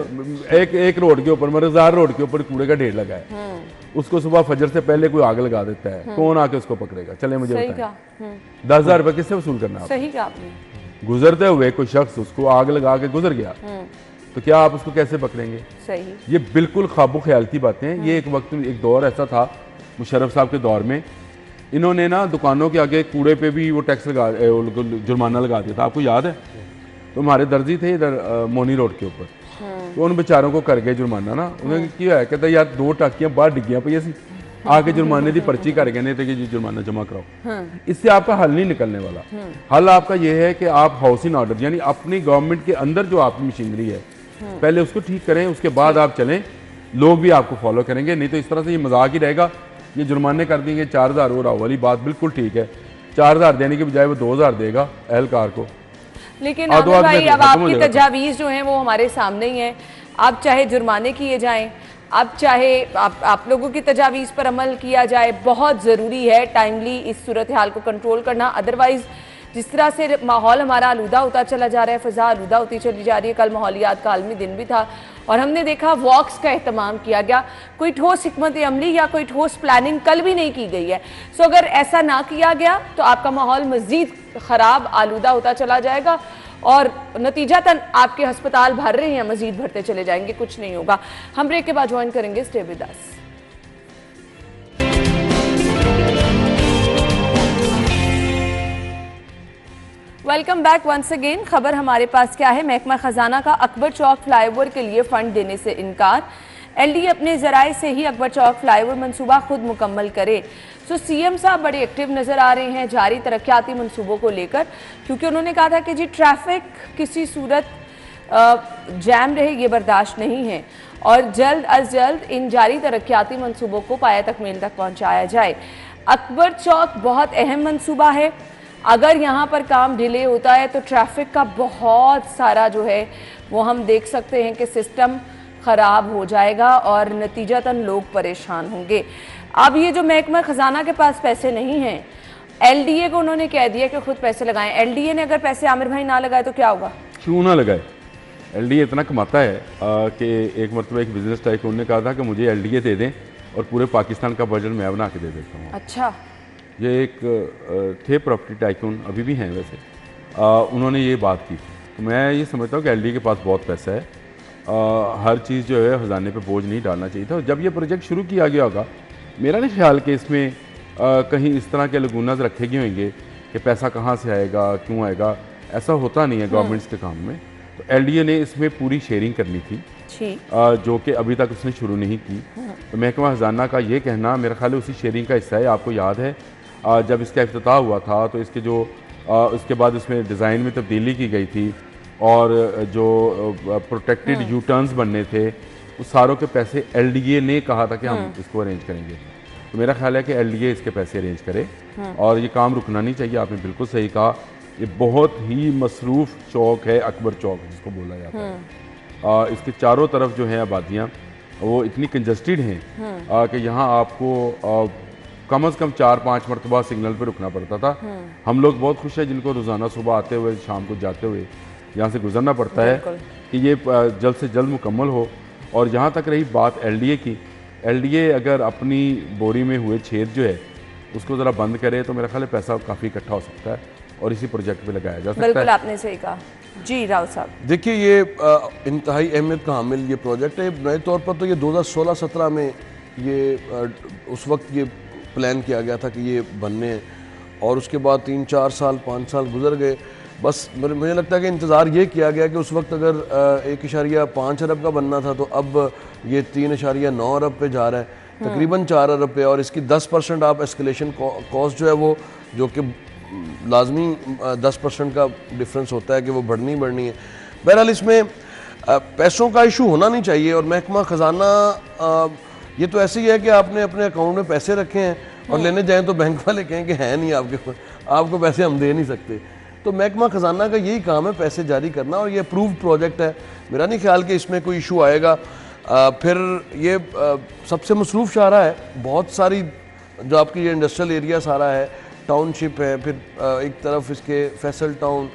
एक रोड के ऊपर मरजार रोड के ऊपर कूड़े का ढेर लगा है, उसको सुबह फजर से पहले कोई आग लगा देता है, कौन आके उसको पकड़ेगा? चले मुझे सही बताएं, कहा, 10,000 रुपए किससे वसूल करना है? सही कहा आपने। गुजरते हुए कोई शख्स उसको आग लगा के गुजर गया तो क्या आप उसको कैसे पकड़ेंगे? सही। ये बिल्कुल ख्वाबो ख्याल की बातें हैं। ये एक वक्त एक दौर ऐसा था मुशर्रफ साहब के दौर में, इन्होंने ना दुकानों के आगे कूड़े पे भी वो टैक्स लगा, जुर्माना लगा दिया था, आपको याद है? तो हमारे दर्जी थे इधर मोनी रोड के ऊपर, तो उन बेचारों को कर गए जुर्माना ना, उन्होंने क्या है, कहता यार 2 टाकियां बाहर डिग्गियां पई सी, आके जुर्माने की पर्ची कर गए नहीं तो कि जुर्माना जमा कराओ। इससे आपका हल नहीं निकलने वाला। हल आपका ये है कि आप हाउसिंग ऑर्डर, यानी अपनी गवर्नमेंट के अंदर जो आपकी मशीनरी है पहले उसको ठीक करें, उसके बाद आप चलें, लोग भी आपको फॉलो करेंगे। नहीं तो इस तरह से ये मजाक ही रहेगा, ये जुर्माने कर देंगे 4000 हो रहा वाली बात बिल्कुल ठीक है, 4000 देने के बजाय वो 2000 देगा एहलकार को। लेकिन आदो आमिर आदमी भाई, अब खत्म हो आपकी जाएगा। तजावीज़ जो हैं वो हमारे सामने ही हैं। आप चाहे जुर्माने किए जाएं, आप चाहे आप लोगों की तजावीज़ पर अमल किया जाए, बहुत ज़रूरी है टाइमली इस सूरत हाल को कंट्रोल करना। अदरवाइज़ जिस तरह से माहौल हमारा आलूदा होता चला जा रहा है, फ़ज़ा आलूदा होती चली जा रही है। कल माहौलियात का आलमी दिन भी था और हमने देखा वॉक्स का एहतमाम किया गया, कोई ठोस हिकमत अमली या कोई ठोस प्लानिंग कल भी नहीं की गई है। सो अगर ऐसा ना किया गया तो आपका माहौल मज़ीद ख़राब आलूदा होता चला जाएगा और नतीजतन आपके अस्पताल भर रहे हैं, मज़ीद भरते चले जाएंगे, कुछ नहीं होगा। हम ब्रेक के बाद ज्वाइन करेंगे, stay with us. Welcome back once again. खबर हमारे पास क्या है? महकमा खजाना का अकबर चौक फ्लाईओवर के लिए फंड देने से इनकार। एलडी अपने जराए से ही अकबर चौक फ्लाईओवर मंसूबा खुद मुकम्मल करे। सो सीएम साहब बड़े एक्टिव नजर आ रहे हैं जारी तरक्याती मंसूबों को लेकर, क्योंकि उन्होंने कहा था कि जी ट्रैफिक किसी सूरत जैम रहे ये बर्दाश्त नहीं है और जल्द अज जल्द इन जारी तरक्याती मंसूबों को पाया तकमील तक पहुँचाया जाए। अकबर चौक बहुत अहम मंसूबा है, अगर यहाँ पर काम डिले होता है तो ट्रैफिक का बहुत सारा जो है वो हम देख सकते हैं कि सिस्टम ख़राब हो जाएगा और नतीजतन लोग परेशान होंगे। अब ये जो महकमा खजाना के पास पैसे नहीं हैं, एलडीए को उन्होंने कह दिया कि खुद पैसे लगाएं। एलडीए ने अगर पैसे आमिर भाई ना लगाए तो क्या होगा? क्यों ना लगाए? एलडीए इतना कमाता है कि एक मतलब एक बिजनेस टाइकून ने कहा था कि मुझे एलडीए दे दें और पूरे पाकिस्तान का बजट मैं बना के दे देता हूँ। अच्छा, ये एक थे प्रॉपर्टी टाइकून, अभी भी हैं वैसे, उन्होंने ये बात की। तो मैं ये समझता हूँ कि एलडीए के पास बहुत पैसा है, हर चीज़ जो है खजाने पे बोझ नहीं डालना चाहिए था। जब ये प्रोजेक्ट शुरू किया गया होगा, मेरा नहीं ख्याल कि इसमें कहीं इस तरह के लगूनाज रखे गए होंगे कि पैसा कहाँ से आएगा, क्यों आएगा, ऐसा होता नहीं है गवर्नमेंट्स के काम में। तो एलडीए ने इसमें पूरी शेयरिंग करनी थी, जो कि अभी तक उसने शुरू नहीं की। तो महकमा खजाना का ये कहना मेरा ख्याल है उसी शेयरिंग का हिस्सा है। आपको याद है जब इसका इफ्तिताह हुआ था तो इसके जो उसके बाद इसमें डिज़ाइन में तब्दीली की गई थी और जो प्रोटेक्टेड यू टर्न्स बनने थे उस सारों के पैसे एलडीए ने कहा था कि हम इसको अरेंज करेंगे। तो मेरा ख्याल है कि एलडीए इसके पैसे अरेंज करे और ये काम रुकना नहीं चाहिए। आपने बिल्कुल सही कहा, ये बहुत ही मसरूफ़ चौक है अकबर चौक जिसको बोला जाता है। इसके चारों तरफ जो है आबादियाँ वो इतनी कंजस्टेड हैं कि यहाँ आपको कम से कम 4-5 मरतबा सिग्नल पे रुकना पड़ता था। हम लोग बहुत खुश हैं जिनको रोज़ाना सुबह आते हुए शाम को जाते हुए यहाँ से गुजरना पड़ता है कि ये जल्द से जल्द मुकम्मल हो और जहाँ तक रही बात LDA की, LDA अगर अपनी बोरी में हुए छेद जो है उसको ज़रा बंद करे तो मेरा ख्याल है पैसा काफ़ी इकट्ठा हो सकता है और इसी प्रोजेक्ट पे लगाया जा सकता बिल्कुल है। आपने सही कहा जी राव साहब। देखिए ये इंतहाई अहमियत का हामिल ये प्रोजेक्ट है। नए तौर पर तो ये 2016-17 में ये उस वक्त ये प्लान किया गया था कि ये बनने हैं और उसके बाद 3-4 साल 5 साल गुजर गए। बस मुझे लगता है कि इंतज़ार ये किया गया कि उस वक्त अगर 1.5 अरब का बनना था तो अब ये 3.9 अरब पे जा रहा है, तकरीबन 4 अरब पे, और इसकी 10% आप एस्केलेशन कॉस्ट जो है वो, जो कि लाजमी 10% का डिफरेंस होता है कि वो बढ़नी बढ़नी है। बहरहाल इसमें पैसों का इशू होना नहीं चाहिए और महकमा ख़जाना ये तो ऐसे ही है कि आपने अपने अकाउंट में पैसे रखे हैं और लेने जाएं तो बैंक वाले कहें कि है नहीं आपको पैसे हम दे नहीं सकते। तो महकमा ख़जाना का यही काम है पैसे जारी करना और ये अप्रूव्ड प्रोजेक्ट है। मेरा नहीं ख्याल कि इसमें कोई इशू आएगा। फिर ये सबसे मसरूफ़ शाहरा है, बहुत सारी जो आपकी ये इंडस्ट्रियल एरिया सारा है, टाउनशिप है, फिर एक तरफ इसके फैसल टाउन,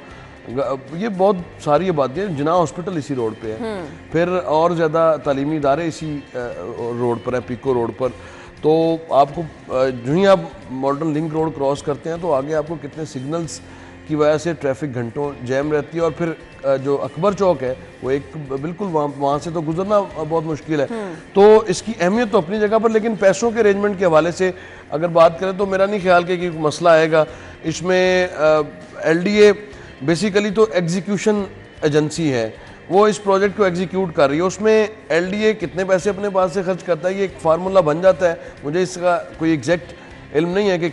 ये बहुत सारी आबादी है। जिना हॉस्पिटल इसी रोड पे है, फिर और ज़्यादा तालीमी इदारे इसी रोड पर है, पीको रोड पर। तो आपको जो ही आप मॉडर्न लिंक रोड क्रॉस करते हैं तो आगे आपको कितने सिग्नल्स की वजह से ट्रैफिक घंटों जैम रहती है और फिर जो अकबर चौक है वो एक बिल्कुल वहाँ से तो गुजरना बहुत मुश्किल है। तो इसकी अहमियत तो अपनी जगह पर, लेकिन पैसों के अरेंजमेंट के हवाले से अगर बात करें तो मेरा नहीं ख्याल कि मसला आएगा इसमें। LDA बेसिकली तो एग्जीक्यूशन एजेंसी है, वो इस प्रोजेक्ट को एग्जीक्यूट कर रही है। उसमें LDA कितने पैसे अपने पास से खर्च करता है ये एक फार्मूला बन जाता है। मुझे इसका कोई एग्जैक्ट इल्म नहीं है कि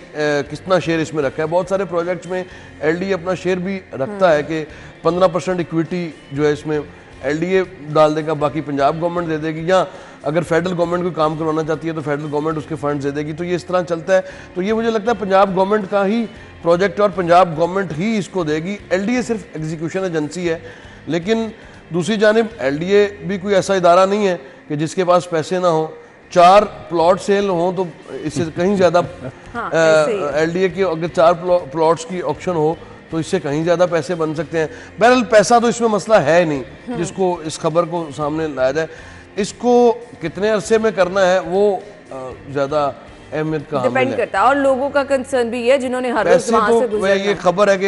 कितना शेयर इसमें रखा है। बहुत सारे प्रोजेक्ट्स में LDA अपना शेयर भी रखता है कि 15% इक्विटी जो है इसमें LDA डाल देगा, बाकी पंजाब गवर्नमेंट दे देगी, या अगर फेडरल गवर्नमेंट कोई काम करवाना चाहती है तो फेडरल गवर्नमेंट उसके फंड्स दे देगी। तो ये इस तरह चलता है। तो ये मुझे लगता है पंजाब गवर्नमेंट का ही प्रोजेक्ट है और पंजाब गवर्नमेंट ही इसको देगी। LDA सिर्फ एग्जीक्यूशन एजेंसी है, लेकिन दूसरी जानिब LDA भी कोई ऐसा इदारा नहीं है कि जिसके पास पैसे ना हो। 4 प्लॉट सेल हों तो इससे कहीं ज़्यादा LDA के अगर 4 प्लॉट्स की ऑक्शन हो तो इससे कहीं ज़्यादा पैसे बन सकते हैं। बहरहाल पैसा तो इसमें मसला है नहीं जिसको इस खबर को सामने लाया जाए। इसको कितने अरसे में करना है वो ज़्यादा अहमियत का डिपेंड करता है और लोगों का कंसर्न भी है जिन्होंने हर रोज वहां से गुजरना। ये खबर है कि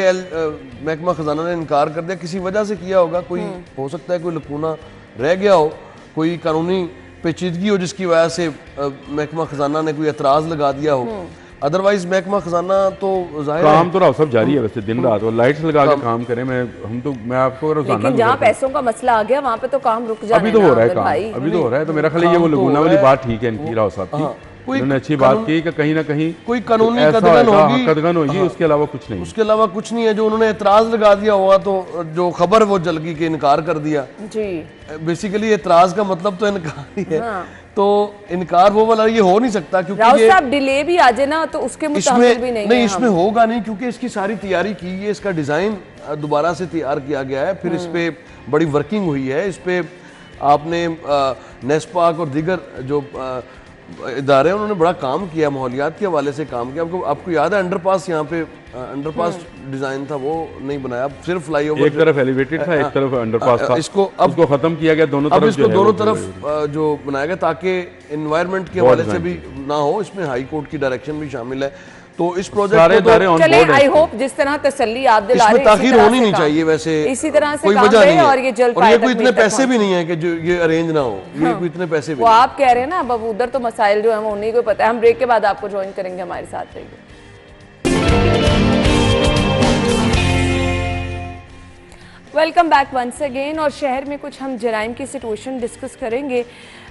महकमा खजाना ने इनकार कर दिया, किसी वजह से किया होगा, कोई हो सकता है कोई लकूना रह गया हो, कोई कानूनी पेचीदगी हो जिसकी वजह से महकमा खजाना ने कोई एतराज़ लगा दिया हो। अदरवाइज महकमा खजाना तो जाहिर है काम तो राव सब जारी है वैसे दिन रात, और लाइट्स लगा के काम करें। मैं आपको रोजाना, लेकिन जहाँ पैसों का मसला आ गया वहाँ पे तो काम रुक जाए। अभी तो हो रहा है काम, अभी तो हो रहा है। तो मेरा ख्याल ये वो लगुना वाली बात ठीक है इनकी, राव साहब की उन्होंने अच्छी बात की कि कहीं ना कहीं कोई कानूनी कदगन होगी, उसके अलावा कुछ नहीं, उसके अलावा कुछ नहीं है। जो उन्होंने एतराज़ लगा दिया होगा तो जो खबर वो जल गई कि इनकार कर दिया जी। बेसिकली एतराज़ का मतलब तो इनकार ही है। तो इनकार वो वाला ये हो नहीं सकता क्योंकि ये डिले भी आ जाए ना तो उसके मुताबिक भी नहीं, इसमें होगा नहीं, क्योंकि इसकी सारी तैयारी की है, इसका डिज़ाइन दोबारा से तैयार किया गया है, फिर इस पे बड़ी वर्किंग हुई है। इस पे आपने नेस्पाक और दीगर जो इदारे उन्होंने बड़ा काम किया, माहौलियात के हवाले से काम किया। आपको याद है अंडरपास, यहाँ पे अंडरपास डिजाइन था वो नहीं बनाया, सिर्फ फ्लाईओवर एक तरफ एलिवेटेड था, एक तरफ अंडरपास था। इसको खत्म किया गया, दोनों तरफ इसको दोनों तरफ जो बनाया गया ताकि एनवायरनमेंट के हवाले से भी ना हो। इसमें हाई कोर्ट की डायरेक्शन भी शामिल है। तो इस प्रोजेक्ट को चले, आई होप जिस तरह तसल्ली आप दिला रहे हैं, ताखीर होनी नहीं चाहिए वैसे, इसी तरह से कोई काम वजह नहीं है। और ये जल्द और ये कोई इतने पैसे भी नहीं है कि जो ये अरेंज ना हो, ये कोई इतने पैसे भी वो आप कह रहे हैं ना। अब उधर तो मसाइल जो है वो उन्हीं को पता है। हम ब्रेक के बाद आपको ज्वाइन करेंगे, हमारे साथ रहिए। Welcome back once again. और शहर में कुछ हम जराइम की सिचुएशन डिस्कस करेंगे।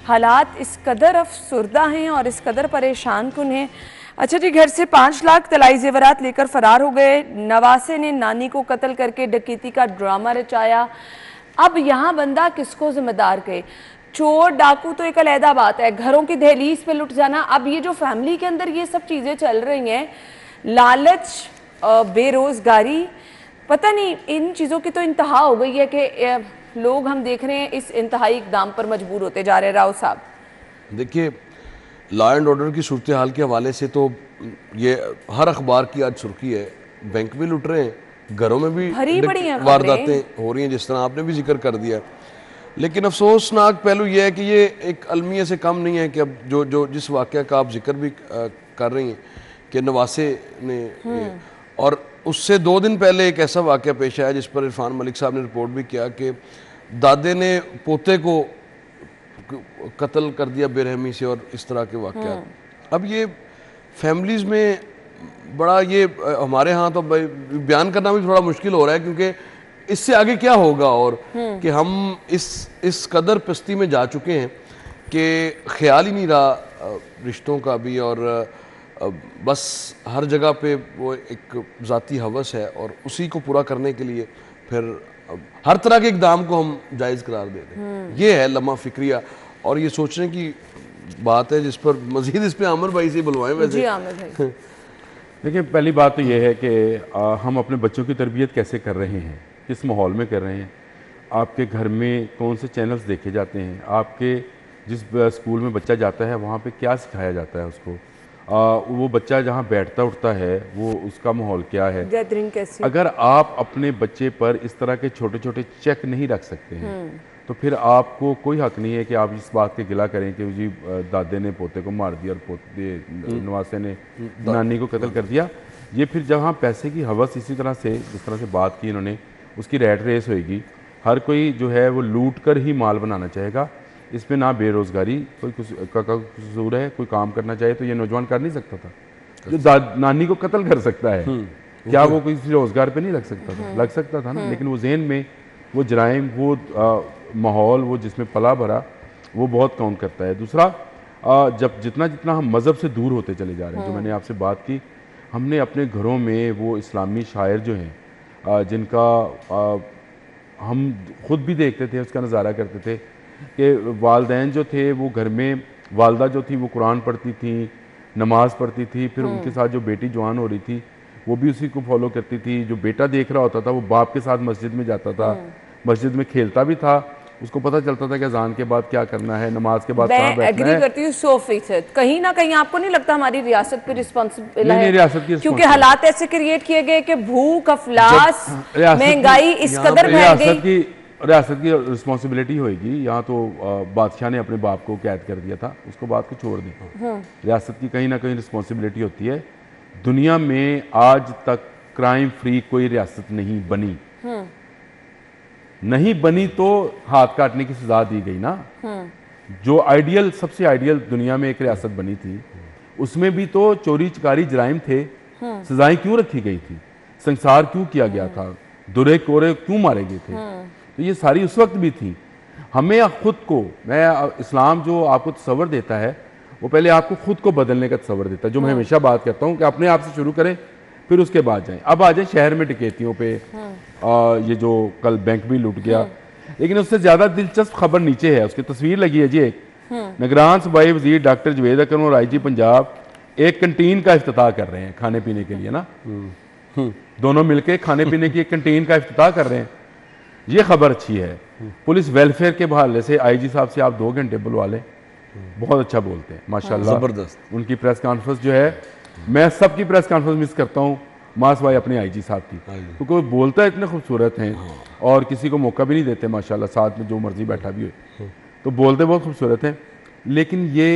हालात इस कदर अफसुर्दा हैं और इस कदर परेशान कुन हैं। अच्छा जी, घर से 5 लाख तलाई जेवरात लेकर फरार हो गए। नवासे ने नानी को कत्ल करके डकैती का ड्रामा रचाया। अब यहाँ बंदा किसको जिम्मेदार कहे? चोर डाकू तो एक अलहदा बात है, घरों की दहलीज पे लुट जाना। अब ये जो फैमिली के अंदर ये सब चीज़ें चल रही हैं, लालच, बेरोजगारी, पता नहीं इन चीज़ों की तो इंतहा हो गई है कि लोग हम देख रहे हैं इस इंतहाई इकदाम पर मजबूर होते जा रहे हैं। राव साहब देखिए, लॉ एंड ऑर्डर की सूरत हाल के हवाले से तो ये हर अखबार की आज सुर्खी है। बैंक भी लुट रहे हैं, घरों में भी वारदातें हो रही हैं, जिस तरह आपने भी जिक्र कर दिया। लेकिन अफसोसनाक पहलू यह है कि ये एक अलमिया से कम नहीं है कि अब जो जिस वाक़या का आप जिक्र भी कर रही हैं कि नवासे ने और उससे 2 दिन पहले एक ऐसा वाक़या पेश आया जिस पर इरफान मलिक साहब ने रिपोर्ट भी किया कि दादे ने पोते को कत्ल कर दिया बेरहमी से और इस तरह के वाक़यात। अब ये फैमिलीज़ में बड़ा ये हमारे यहाँ तो बयान करना भी थोड़ा मुश्किल हो रहा है क्योंकि इससे आगे क्या होगा और कि हम इस कदर पस्ती में जा चुके हैं कि ख्याल ही नहीं रहा रिश्तों का भी और बस हर जगह पे वो एक ज़ाती हवस है और उसी को पूरा करने के लिए फिर हर तरह के इकदाम को हम जायज़ करार दे दें। ये है लम्हा फिक्रिया और ये सोचने की बात है जिस पर मजीद इस पे आमिर भाई से बुलवाएं। वैसे जी आमिर भाई देखिए, पहली बात तो ये है कि हम अपने बच्चों की तरबियत कैसे कर रहे हैं, किस माहौल में कर रहे हैं, आपके घर में कौन से चैनल्स देखे जाते हैं, आपके जिस स्कूल में बच्चा जाता है वहाँ पे क्या सिखाया जाता है उसको, वो बच्चा जहाँ बैठता उठता है वो उसका माहौल क्या है, गैदरिंग कैसी। अगर आप अपने बच्चे पर इस तरह के छोटे छोटे चेक नहीं रख सकते हैं तो फिर आपको कोई हक नहीं है कि आप इस बात के गिला करें कि जी दादे ने पोते को मार दिया और पोते नवासे ने नानी को कत्ल कर दिया। ये फिर जहाँ पैसे की हवस इसी तरह से जिस तरह से बात की इन्होंने उसकी रैट रेस होएगी, हर कोई जो है वो लूट कर ही माल बनाना चाहेगा। इसमें ना बेरोज़गारी कोई कसूर है, कोई काम करना चाहे तो ये नौजवान कर नहीं सकता था जो नानी को कत्ल कर सकता है, क्या वो किसी रोज़गार पे नहीं लग सकता था? लग सकता था ना, लेकिन वो जहन में वो जराइम वो माहौल वो जिसमें पला भरा वो बहुत काउंट करता है। दूसरा जब जितना जितना हम मज़हब से दूर होते चले जा रहे हैं, जो मैंने आपसे बात की, हमने अपने घरों में वो इस्लामी शायर जो हैं जिनका हम खुद भी देखते थे, उसका नज़ारा करते थे कि वालदैन जो थे वो घर में वालदा जो थी वो कुरान पढ़ती थी, नमाज़ पढ़ती थी, फिर उनके साथ जो बेटी जवान हो रही थी वो भी उसी को फॉलो करती थी, जो बेटा देख रहा होता था वो बाप के साथ मस्जिद में जाता था, मस्जिद में खेलता भी था, उसको पता चलता था कि अज़ान के बाद क्या करना है, नमाज के बाद कहाँ बैठना है। मैं एग्री करती हूँ 100%। कहीं ना कहीं आपको नहीं लगता हमारी रियासत पे रिस्पॉन्सिबल है? रियासत की क्योंकि हालात ऐसे क्रिएट किए गए कि भूख, अफलास, महंगाई इस कदर बढ़ गई। रियासत की रिस्पॉन्सिबिलिटी होगी। यहाँ तो बादशाह ने अपने बाप को कैद कर दिया था, उसको बात को छोड़ दी। रियासत की कहीं ना कहीं रिस्पॉन्सिबिलिटी होती है। दुनिया में आज तक क्राइम फ्री कोई रियासत नहीं बनी, नहीं बनी तो हाथ काटने की सजा दी गई ना। जो आइडियल सबसे आइडियल दुनिया में एक रियासत बनी थी उसमें भी तो चोरी चकारी जराइम थे, सजाएं क्यों रखी गई थी, संसार क्यों किया गया था, दुरे कोरे क्यों मारे गए थे, तो ये सारी उस वक्त भी थी। हमें खुद को, मैं इस्लाम जो आपको तसव्वुर देता है वो पहले आपको खुद को बदलने का तसव्वुर देता है, जो मैं हमेशा बात करता हूँ कि अपने आप से शुरू करें फिर उसके बाद जाएं। अब आ जाए शहर में डकैतियों पे, ये जो कल बैंक भी लूट गया, लेकिन उससे ज़्यादा दिलचस्प खबर नीचे है, उसकी तस्वीर लगी है जी एक। निगरान सूबाई वजीर डॉक्टर जवेद अकरम और IG पंजाब एक कंटीन का इफ्तिताह कर रहे हैं खाने पीने के लिए ना, दोनों मिलके खाने पीने की एक कंटीन का इफ्तिताह कर रहे हैं। ये खबर अच्छी है। पुलिस वेलफेयर के हवाले से IG साहब से आप 2 घंटे बुलवा लें, बहुत अच्छा बोलते हैं माशाल्लाह, जबरदस्त। उनकी प्रेस कॉन्फ्रेंस जो है, मैं सबकी प्रेस कॉन्फ्रेंस मिस करता हूँ, मास भाई अपने IG साहब की, क्योंकि वो बोलता है इतने खूबसूरत हैं और किसी को मौका भी नहीं देते माशाल्लाह, साथ में जो मर्जी बैठा भी हो, तो बोलते बहुत खूबसूरत हैं। लेकिन ये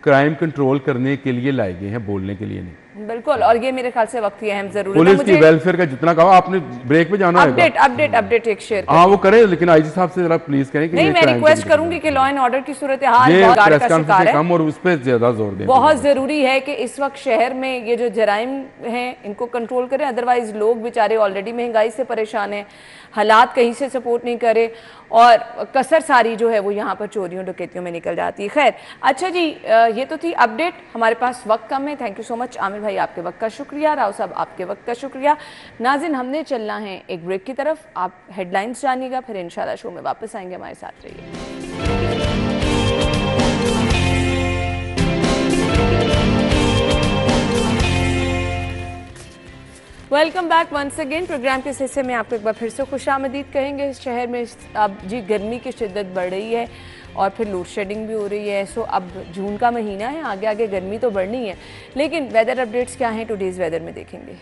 क्राइम कंट्रोल करने के लिए लाए गए हैं, बोलने के लिए नहीं। बिल्कुल, और ये मेरे ख्याल से वक्त की अहम जरूरत है। पुलिस की वेलफेयर का जितना कहा, आपने ब्रेक पे जाना है, अपडेट एक शेयर हाँ वो करें, लेकिन IG साहब से जरा प्लीज करें कि नहीं, मैं रिक्वेस्ट करूंगी कि लॉ एंड ऑर्डर की सूरत हाल प्रेस कॉन्फ्रेंस कम और उस पर ज्यादा जोर दें। बहुत जरूरी है कि इस वक्त शहर में ये जो जराइम हैं इनको कंट्रोल करें, अदरवाइज लोग बेचारे ऑलरेडी महंगाई से परेशान हैं, हालात कहीं से सपोर्ट नहीं करे और कसर सारी जो है वो यहाँ पर चोरियों डकैतियों में निकल जाती है। खैर, अच्छा जी, ये तो थी अपडेट। हमारे पास वक्त कम है। Thank you so much Aamir भाई, आपके वक्त का शुक्रिया। राव साहब, आपके वक्त का शुक्रिया। नाज़रीन, हमने चलना है एक ब्रेक की तरफ, आप हेडलाइंस जानिएगा, फिर इंशाल्लाह शो में वापस आएंगे, हमारे साथ रहिए। Welcome back once again. Program के इस हिस्से में आपको एक बार फिर से खुशामदीद कहेंगे। इस शहर में अब जी गर्मी की शिद्दत बढ़ रही है और फिर लोड शेडिंग भी हो रही है। सो अब जून का महीना है, आगे आगे गर्मी तो बढ़नी है, लेकिन वेदर अपडेट्स क्या हैं टुडेज़ वेदर में देखेंगे।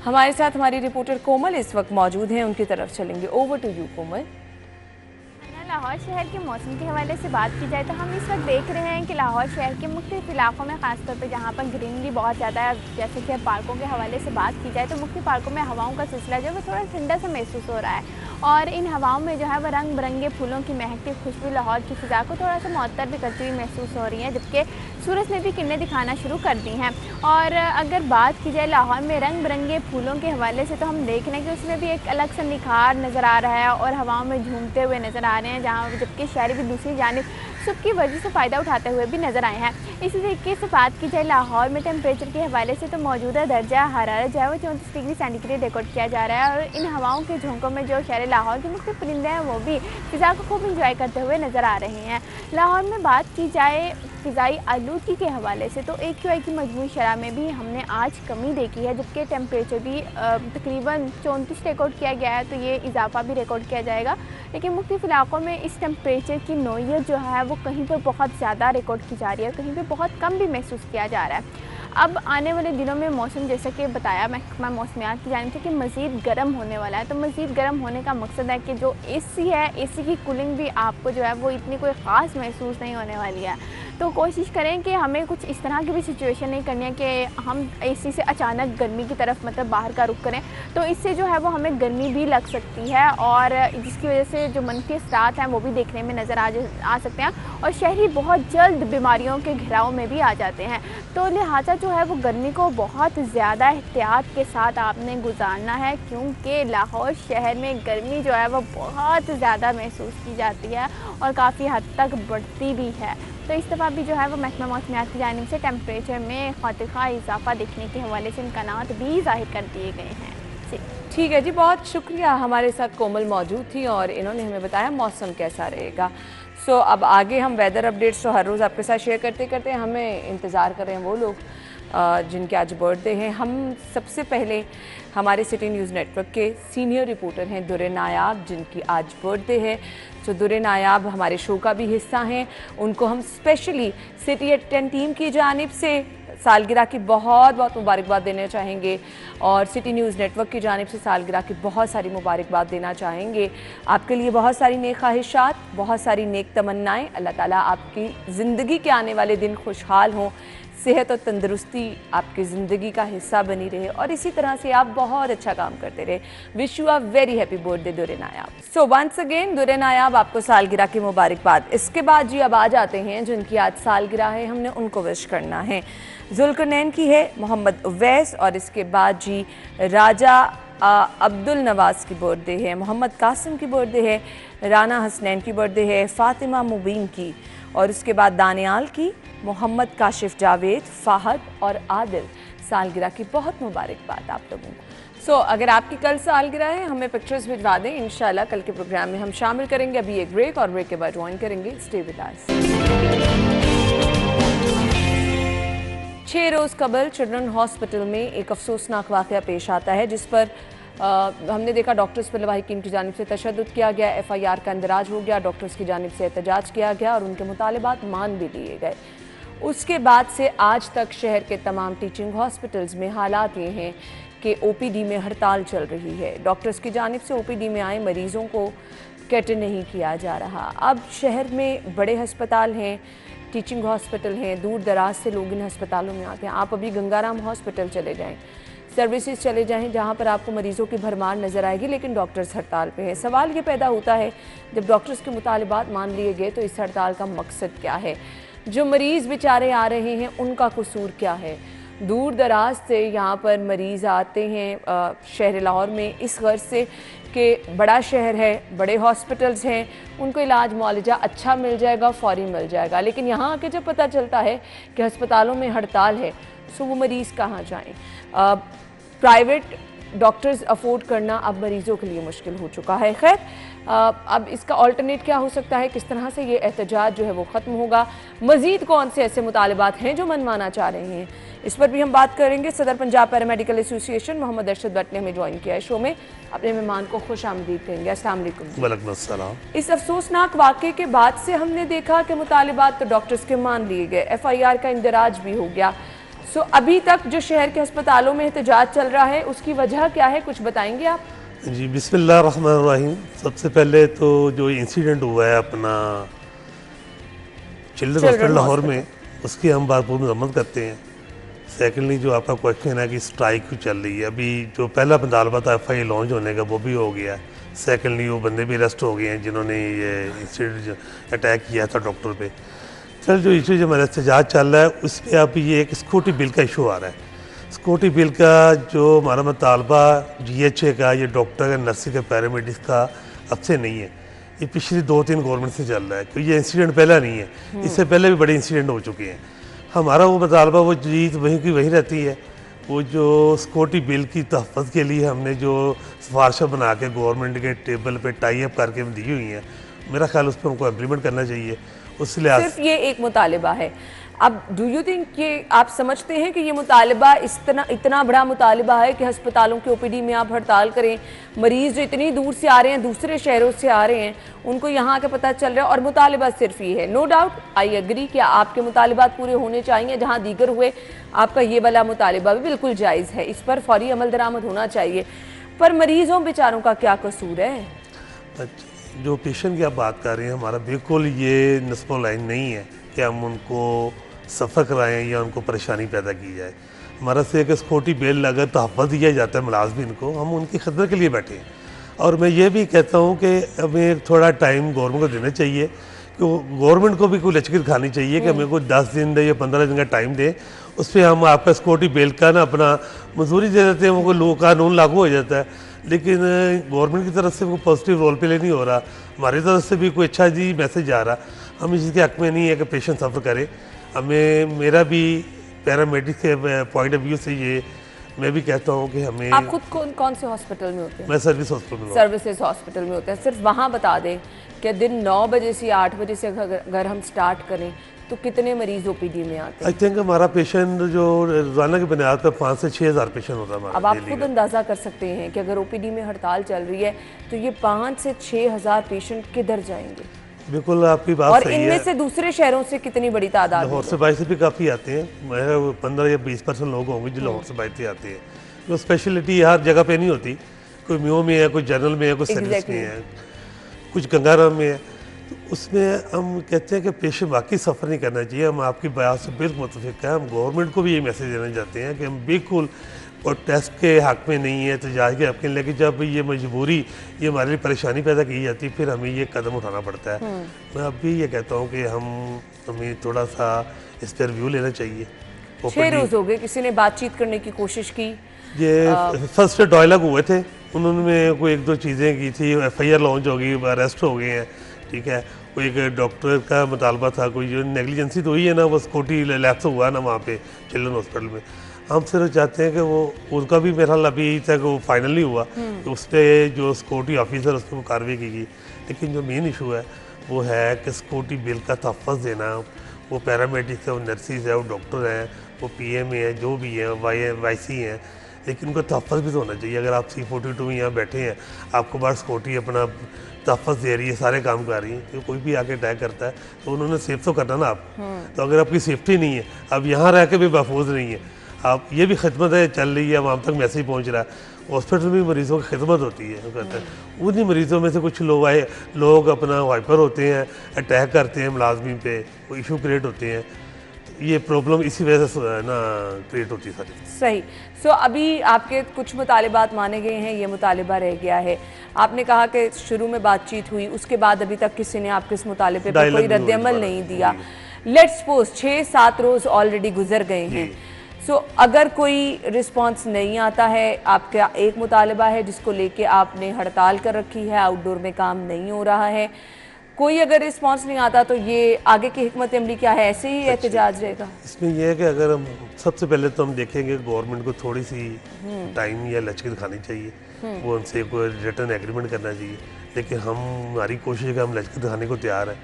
हमारे साथ हमारी रिपोर्टर कोमल इस वक्त मौजूद हैं, उनकी तरफ चलेंगे। ओवर टू यू कोमल। लाहौर शहर के मौसम के हवाले से बात की जाए तो हम इस वक्त देख रहे हैं कि लाहौर शहर के मुख्तलिफ इलाकों में ख़ासतौर पर जहाँ पर ग्रीनरी बहुत ज़्यादा है, जैसे कि पार्कों के हवाले से बात की जाए तो मुख्तलिफ पार्कों में हवाओं का सिलसिला जो है वो थोड़ा ठंडा सा महसूस हो रहा है और इन हवाओं में जो है वह रंग बिरंगे फूलों की महकती खुशबू लाहौर की फ़िज़ा को थोड़ा सा मुअत्तर भी करती हुई महसूस हो रही है, जबकि सूरज ने भी किरणें दिखाना शुरू कर दी हैं। और अगर बात की जाए लाहौर में रंग बिरंगे फूलों के हवाले से तो हम देख रहे हैं कि उसमें भी एक अलग सा निखार नज़र आ रहा है और हवाओं में झूमते हुए नज़र आ रहे हैं, जहाँ जबकि शहरी भी दूसरी जानिब सुबह की वजह से फ़ायदा उठाते हुए भी नज़र आए हैं। इसी तरीके से बात की जाए लाहौर में टेम्परेचर के हवाले से तो मौजूदा दर्जा हरारत जो है वो 34 डिग्री सेंटीग्रेड रिकॉर्ड किया जा रहा है और इन हवाओं के झोंकों में जो शहर लाहौर के मुख्तलिफ परिंदे हैं वो भी फ़िज़ा को खूब इंजॉय करते हुए नज़र आ रहे हैं। लाहौर में बात की जाए फ़िज़ाई आलूदगी के हवाले से तो AQI की मजमूई शरह में भी हमने आज कमी देखी है, जबकि टेम्परेचर भी तकरीबन 34 रिकॉर्ड किया गया है, तो ये इजाफा भी रिकॉर्ड किया जाएगा। लेकिन मुख्तलिफ इलाकों में इस टेम्परेचर की नोयत जो है वो कहीं पर बहुत ज़्यादा रिकॉर्ड की जा रही है, कहीं पर बहुत कम भी महसूस किया जा रहा है। अब आने वाले दिनों में मौसम जैसा कि बताया महकमा मौसमियात की जानिब से कि मज़ीद गर्म होने वाला है, तो मज़ीद गर्म होने का मकसद है कि जो AC है AC की कूलिंग भी आपको जो है वो इतनी कोई ख़ास महसूस नहीं होने वाली है। तो कोशिश करें कि हमें कुछ इस तरह की भी सिचुएशन नहीं करनी है कि हम AC से अचानक गर्मी की तरफ मतलब बाहर का रुख करें, तो इससे जो है वो हमें गर्मी भी लग सकती है और जिसकी वजह से जो मनफी असरात हैं वो भी देखने में नज़र आ सकते हैं और शहरी बहुत जल्द बीमारियों के घिराव में भी आ जाते हैं। तो लिहाजा जो है वो गर्मी को बहुत ज़्यादा एहतियात के साथ आपने गुजारना है, क्योंकि लाहौर शहर में गर्मी जो है वो बहुत ज़्यादा महसूस की जाती है और काफ़ी हद तक बढ़ती भी है। तो इस दफ़ा भी जो है वो महकमा मौसमियात की जानिब से टेम्परेचर में खातिरखा इजाफा देखने के हवाले से इम्कानात भी ज़ाहिर कर दिए गए हैं। जी ठीक है जी, बहुत शुक्रिया। हमारे साथ कोमल मौजूद थी और इन्होंने हमें बताया मौसम कैसा रहेगा। अब आगे हम वेदर अपडेट्स तो हर रोज़ आपके साथ शेयर करते करते हमें इंतज़ार कर रहे हैं वो लोग जिनके आज बर्थडे हैं। हम सबसे पहले हमारे सिटी न्यूज़ नेटवर्क के सीनियर रिपोर्टर हैं दुर्रे नायाब, जिनकी आज बर्थडे है। तो दुर्रे नायाब हमारे शो का भी हिस्सा हैं, उनको हम स्पेशली सिटी एट 10 टीम की जानिब से सालगिरह की बहुत बहुत मुबारकबाद देना चाहेंगे और सिटी न्यूज़ नेटवर्क की जानिब से सालगिरह की बहुत सारी मुबारकबाद देना चाहेंगे। आपके लिए बहुत सारी नेक ख्वाहिशात, बहुत सारी नेक तमन्नाएं। अल्लाह ताला आपकी ज़िंदगी के आने वाले दिन खुशहाल हों, सेहत और तंदुरुस्ती आपकी ज़िंदगी का हिस्सा बनी रहे और इसी तरह से आप बहुत अच्छा काम करते रहे। Wish you a very happy birthday Durre Nayab. So once again Durre Nayab, आपको सालगिरह की मुबारकबाद। इसके बाद जी अब आ जाते हैं जिनकी आज सालगिरह है, हमने उनको विश करना है। जुल्करनैन की है मोहम्मद उवैस और इसके बाद जी राजा अब्दुल नवाज़ की बर्थडे है, मोहम्मद कासिम की बर्थडे है, राना हसनैन की बर्थडे है, फ़ातिमा मुबीन की और उसके बाद दानियाल की, मोहम्मद काशिफ जावेद, फ़ाहद और आदिल। सालगिरह की बहुत मुबारकबाद आप लोगों को। अगर आपकी कल सालगिरह है हमें पिक्चर्स भिजवा दें, इंशाल्लाह कल के प्रोग्राम में हम शामिल करेंगे। अभी एक ब्रेक और ब्रेक के बाद ज्वाइन करेंगे। स्टे विद अस। 6 रोज़ कबल चिल्ड्रन हॉस्पिटल में एक अफसोसनाक वाक़या पेश आता है, जिस पर हमने देखा डॉक्टर्स पर लवाही टीम की जानिब से तशद्दुद किया गया, FIR का इंदराज हो गया, डॉक्टर्स की जानिब से एहतजाज किया गया और उनके मुतालिबात मान भी लिए गए। उसके बाद से आज तक शहर के तमाम टीचिंग हॉस्पिटल्स में हालात ये हैं कि OPD में हड़ताल चल रही है। डॉक्टर्स की जानिब से OPD में आए मरीज़ों को कैटर नहीं किया जा रहा। अब शहर में बड़े हस्पताल हैं, टीचिंग हॉस्पिटल हैं, दूर दराज से लोग इन हस्पतालों में आते हैं। आप अभी गंगाराम हॉस्पिटल चले जाएं, सर्विसेज चले जाएं, जहां पर आपको मरीज़ों की भरमार नज़र आएगी, लेकिन डॉक्टर्स हड़ताल पे हैं। सवाल ये पैदा होता है, जब डॉक्टर्स के मुतालिबात मान लिए गए तो इस हड़ताल का मकसद क्या है? जो मरीज़ बेचारे आ रहे हैं उनका कसूर क्या है? दूर दराज से यहाँ पर मरीज़ आते हैं शहर लाहौर में इस गर्ज से कि बड़ा शहर है, बड़े हॉस्पिटल्स हैं, उनको इलाज मुआलजा अच्छा मिल जाएगा, फौरी मिल जाएगा। लेकिन यहाँ आके जब पता चलता है कि अस्पतालों में हड़ताल है, तो वो मरीज़ कहाँ जाएं? प्राइवेट डॉक्टर्स अफोर्ड करना अब मरीज़ों के लिए मुश्किल हो चुका है। खैर, अब इसका ऑल्टरनेट क्या हो सकता है? किस तरह से ये एहतजाज जो है वो ख़त्म होगा? मज़ीद कौन से ऐसे मुतालिबात हैं जो मनवाना चाह रहे हैं? इस पर भी हम बात करेंगे। सदर पंजाब पैरामेडिकल एसोसिएशन मोहम्मद अरशद भट्ट ने हमें ज्वाइन किया है शो में। अपने मेहमान को खुश आमदीद कहेंगे। अस्सलाम वालेकुम। वालेकुम अस्सलाम। इस अफसोसनाक वाक़े के बाद से हमने देखा कि मुतालिबात तो डॉक्टर्स के मान लिए गए, FIR का इंदराज भी हो गया। सो अभी तक जो शहर के अस्पतालों में एहतजाज चल रहा है उसकी वजह क्या है, कुछ बताएंगे आप? जी बिस्मिल्लाह रहमान रहीम। सबसे पहले तो जो इंसिडेंट हुआ है अपना चिल्ड्रन हॉस्पिटल लाहौर में, उसकी हम भरपूर मजम्मत करते हैं। सेकेंडली जो आपका क्वेश्चन है कि स्ट्राइक क्यों चल रही है, अभी जो पहला मुतालबा था FIA लॉन्च होने का वो भी हो गया। सेकेंडली वो बंदे भी अरेस्ट हो गए हैं जिन्होंने ये इंसिडेंट अटैक किया था डॉक्टर पे। सर जो इशू जो हमारा एहतजाज चल रहा है उस पर अब ये एक सिक्योरिटी बिल का इशू आ रहा है। सिक्योरिटी बिल का जो हमारा मुतालबा GHA का, ये डॉक्टर का, नर्सिंग का, पैरामेडिक्स का अब से नहीं है, ये पिछली 2-3 गवर्नमेंट से चल रहा है। क्योंकि ये इंसिडेंट पहला नहीं है, इससे पहले भी बड़े इंसिडेंट हो चुके हैं। हमारा वो मुतालबा वो चीज़ वहीं की वहीं रहती है। वो जो सिक्योरिटी बिल की तहफ़्फ़ुज़ के लिए हमने जो सिफारिशें बना के गवर्नमेंट के टेबल पे टाई अप करके दी हुई हैं, मेरा ख्याल उस पर उनको इम्प्लीमेंट करना चाहिए। उस लिहाज सिर्फ ये एक मुतालिबा है। अब डू यू थिंक ये आप समझते हैं कि ये मुतालिबा इतना बड़ा मुतालिबा है कि अस्पतालों के OPD में आप हड़ताल करें? मरीज़ जो इतनी दूर से आ रहे हैं, दूसरे शहरों से आ रहे हैं, उनको यहाँ का पता चल रहा है और मुतालिबा सिर्फ ये है। नो डाउट आई एग्री कि आपके मुतालिबात पूरे होने चाहिए, जहाँ दीगर हुए आपका ये वाला मुतालिबा भी बिल्कुल जायज़ है, इस पर फौरी अमल दरामद होना चाहिए। पर मरीज़ों बेचारों का क्या कसूर है? जो पेशेंट की आप बात कर रहे हैं, हमारा बिल्कुल ये नस्बो लाइन नहीं है कि हम उनको सफ़र कराएं या उनको परेशानी पैदा की जाए। हमारा से एक सिक्योरिटी बिल अगर तहफ़्फ़ुज़ दिया जाता है मुलाज़मिन को, हम उनकी खिदमत के लिए बैठे हैं। और मैं ये भी कहता हूँ कि हमें थोड़ा टाइम गवर्नमेंट को देना चाहिए, कि गवर्नमेंट को भी कोई लचक खानी चाहिए कि हमें कोई 10 दिन दे या 15 दिन का टाइम दे। उस पर हम आपका सिक्योरिटी बिल का ना अपना मंजूरी दे देते हैं, वो कोई कानून लागू हो जाता है। लेकिन गवर्नमेंट की तरफ से वो पॉजिटिव रोल प्ले नहीं हो रहा, हमारी तरफ से भी कोई अच्छा जी मैसेज आ रहा। हम इसके हक़ में नहीं है कि पेशेंट सफ़र करे। हमें, मेरा भी पैरामेडिक के पॉइंट ऑफ व्यू से ये मैं भी कहता हूँ कि हमें। आप खुद कौन से हॉस्पिटल में होते हैं? मैं सर्विस हॉस्पिटल में। सर्विसेज हॉस्पिटल में होते हैं। सिर्फ वहाँ बता दें कि दिन 9 बजे से 8 बजे से अगर हम स्टार्ट करें तो कितने मरीज OPD में आते हैं? आई थिंक हमारा पेशेंट जो रोज़ाना की बुनियाद पर 5 से 6 हज़ार पेशेंट होता है हमारा। अब आप खुद अंदाज़ा कर सकते हैं कि अगर OPD में हड़ताल चल रही है तो ये 5 से 6 हज़ार पेशेंट किधर जाएंगे? बिल्कुल आपकी बात और सही है। इनमें से दूसरे शहरों से कितनी बड़ी तादाद? लाहौर से बाहर से भी काफ़ी आते हैं। 15 या 20% लोग होंगे जो लाहौर से बाहर से आते हैं। तो स्पेशलिटी हर जगह पे नहीं होती, कोई म्यो में है, कोई जनरल में है, कोई सर्विस में है, कुछ गंगाराम में है। तो उसमें हम कहते हैं कि पेशेंट वाकई सफ़र नहीं करना चाहिए। हम आपकी बात से बिल्कुल मुतफिक है। हम गवर्नमेंट को भी ये मैसेज देना चाहते हैं कि हम बिल्कुल और टेस्ट के हक़ में नहीं है, एहतजाज के हक़ में, लेकिन जब ये मजबूरी, ये हमारे लिए परेशानी पैदा की जाती है, फिर हमें ये कदम उठाना पड़ता है। मैं अब भी ये कहता हूँ कि हमें थोड़ा सा इस पर रिव्यू लेना चाहिए। 6 रोज़ हो गए, किसी ने बातचीत करने की कोशिश की? ये फर्स्ट डायलॉग हुए थे, उन्होंने कोई 1-2 चीज़ें की थी, FIR लॉन्च हो गई, अरेस्ट हो गए हैं, ठीक है। कोई एक डॉक्टर का मुतालबा था, कोई जो नेगलिजेंसी तो हुई है ना, वो सिक्योरिटी लैप्स हुआ ना वहाँ पे चिल्ड्रन हॉस्पिटल में। हम सिर्फ चाहते हैं कि वो उनका भी मेरा अभी तक वो फाइनल नहीं हुआ, तो उस पर जो सिक्योरिटी ऑफिसर उस पर वो कार्रवाई की गई। लेकिन जो मेन इशू है वो है कि सिक्योरिटी बिल का तहफ़्फ़ुज़ देना। वो पैरामेडिक्स है, वो नर्सिस है, वो डॉक्टर हैं, वो PMA है, जो भी हैं, YC हैं, लेकिन उनका तहफ़्फ़ुज़ भी तो होना चाहिए। अगर आप C42 में यहाँ बैठे हैं, आपको बाहर सिक्योरिटी अपना तहफ़्फ़ुज़ दे रही है, सारे काम कर रही है, तो कोई भी आके अटैक करता है तो उन्होंने सेफ तो करना ना आप। तो अगर आपकी सेफ्टी नहीं है, अब यहाँ रह के भी महफूज नहीं है, आप ये भी खिदमत है चल रही है, वहाँ तक मैसेज पहुँच रहा है। हॉस्पिटल में मरीज़ों की खिदमत होती है, वो कहते हैं। उन्हीं मरीज़ों में से कुछ लोग अपना वाइपर होते हैं, अटैक करते हैं मुलाजमीन पे, वो इशू क्रिएट होते हैं। ये प्रॉब्लम इसी वजह से ना क्रिएट होती है सारी। सही। सो अभी आपके कुछ मुतालिबात माने गए हैं, ये मुतालिबा रह गया है। आपने कहा कि शुरू में बातचीत हुई, उसके बाद अभी तक किसी ने आपके इस मुतालिबे पर कोई रद्द-ए-अमल नहीं दिया। लेट्स सपोज 6-7 रोज़ ऑलरेडी गुजर गए हैं। सो अगर कोई रिस्पांस नहीं आता है, आपका एक मुतालिबा है जिसको लेके आपने हड़ताल कर रखी है, आउटडोर में काम नहीं हो रहा है, कोई अगर रिस्पांस नहीं आता तो ये आगे की हिकमत अमली क्या है? ऐसे ही एहतजाज रहेगा? इसमें यह है कि अगर हम सबसे पहले तो हम देखेंगे गवर्नमेंट को थोड़ी सी टाइम या लचक दिखानी चाहिए, वो उनसे कोई रिटर्न एग्रीमेंट करना चाहिए। लेकिन हमारी कोशिश है कि हम लचक दिखाने को तैयार हैं,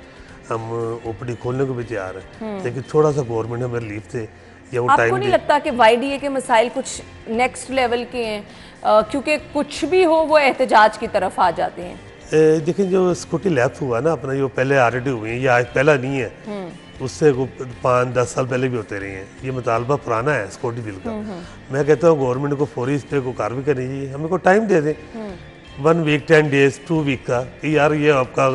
हम OPD खोलने को भी तैयार हैं, लेकिन थोड़ा सा गवर्नमेंट हमें रिलीफ दे या वो टाइम। आपको नहीं लगता कि YDA के मसाइल कुछ नेक्स्ट लेवल के हैं? क्योंकि कुछ भी हो वो एहतजाज की तरफ आ जाते हैं। देखिए जो सिक्योरिटी लैब्स हुआ ना अपना, जो पहले ऑलरेडी हुए हैं, ये आज पहला नहीं है। उससे 5-10 साल पहले भी होते रहे हैं। ये मुतालबा पुराना है सिक्योरिटी बिल का। मैं कहता हूँ गवर्नमेंट को फौरी इस पर को कार्रवाई करनी चाहिए, हमें को टाइम दे दें 1 वीक 10 डेज 2 वीक का कि यार ये आपका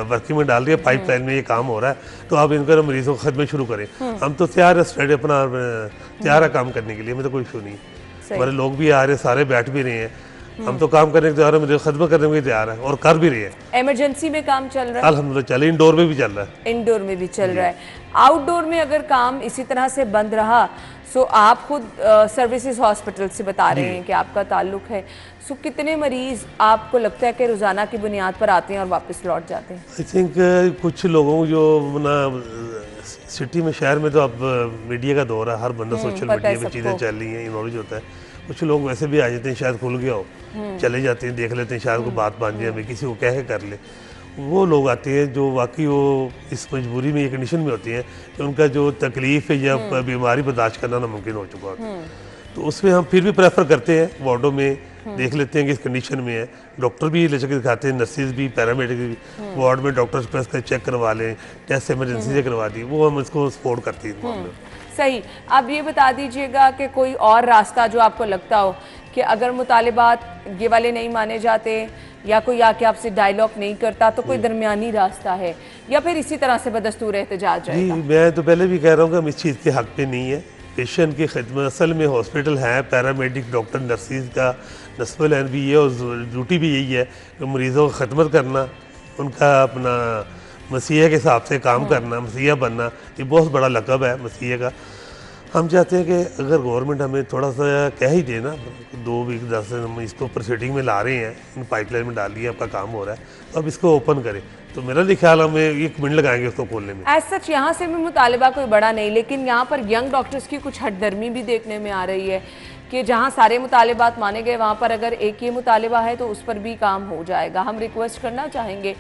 वर्किंग में डाल रही है, पाइपलाइन में ये काम हो रहा है, तो आप इनका मरीजों को खदमत शुरू करें। हम तो तैयार है, स्टडी अपना तैयार है काम करने के लिए, हमें तो कोई इशू नहीं। हमारे लोग भी आ रहे हैं, सारे बैठ भी रहे हैं, हम तो काम करने के तैयार है, मुझे खदमत करने में तैयार है और कर भी रहे हैं। इमरजेंसी में काम चल रहा है, अल्हम्दुलिल्लाह चले, इंडोर में भी चल रहा है। इंडोर में भी चल रहा है। आउटडोर में अगर काम इसी तरह से बंद रहा, सो आप खुद सर्विसेज हॉस्पिटल से बता रहे हैं कि आपका ताल्लुक है, सो कितने मरीज आपको लगता है कि रोजाना की बुनियाद पर आते हैं और वापस लौट जाते हैं? आई थिंक कुछ लोगों को जो ना सिटी में, शहर में तो अब मीडिया का दौर है, हर बंदा सोशल मीडिया पे चीज़ें चल रही हैं, नॉलेज होता है। कुछ लोग वैसे भी आ जाते हैं, शायद खुल गया हो, चले जाते हैं, देख लेते हैं, शायद को बात बन जाए, हमें किसी को कह के कर ले। वो लोग आते हैं जो वाकई वो इस मजबूरी में, ये कंडीशन में होती हैं कि उनका जो तकलीफ है या बीमारी बर्दाश्त करना नामुमकिन हो चुका होता है, तो उसमें हम फिर भी प्रेफर करते हैं वार्डों में, देख लेते हैं कि इस कंडीशन में है। डॉक्टर भी ले चके दिखाते हैं, नर्सिस भी, पैरामेडिक भी, वार्ड में डॉक्टर्स प्रेस कर चेक करवा लें, टेस्ट इमरजेंसी से करवा दी, वो हम इसको सपोर्ट करते हैं। सही। अब ये बता दीजिएगा कि कोई और रास्ता जो आपको लगता हो कि अगर मुतालिबात ये वाले नहीं माने जाते या कोई आके आपसे डायलॉग नहीं करता, तो कोई दरमियानी रास्ता है या फिर इसी तरह से बदस्तूर एहतजाज जाएगा? जी, मैं तो पहले भी कह रहा हूँ कि हम इस चीज़ के हक पे नहीं है। पेशेंट की खिदमत, असल में हॉस्पिटल है, पैरामेडिक डॉक्टर नर्सिस का नस्बल है भी है और ड्यूटी भी यही है कि मरीज़ों की खिदमत करना, उनका अपना मसीहा के हिसाब से काम करना, मसीहा बनना, ये बहुत बड़ा लक़ब है मसीहा का। हम चाहते हैं कि अगर गवर्नमेंट हमें थोड़ा सा कह ही दे ना, 2 वीक 10 दिन हम इसको प्रोसीडिंग में ला रहे हैं, इन पाइपलाइन में डाल दिए, आपका काम हो रहा है, तो अब इसको ओपन करें, तो मेरा नहीं ख्याल हमें 1 मिनट लगाएंगे उसको खोलने में। एज सच यहाँ से भी मुतालिबा कोई बड़ा नहीं, लेकिन यहाँ पर यंग डॉक्टर्स की कुछ हटदर्मी भी देखने में आ रही है कि जहाँ सारे मुतालिबात माने गए, वहाँ पर अगर एक ये मुतालिबा है तो उस पर भी काम हो जाएगा। हम रिक्वेस्ट करना चाहेंगे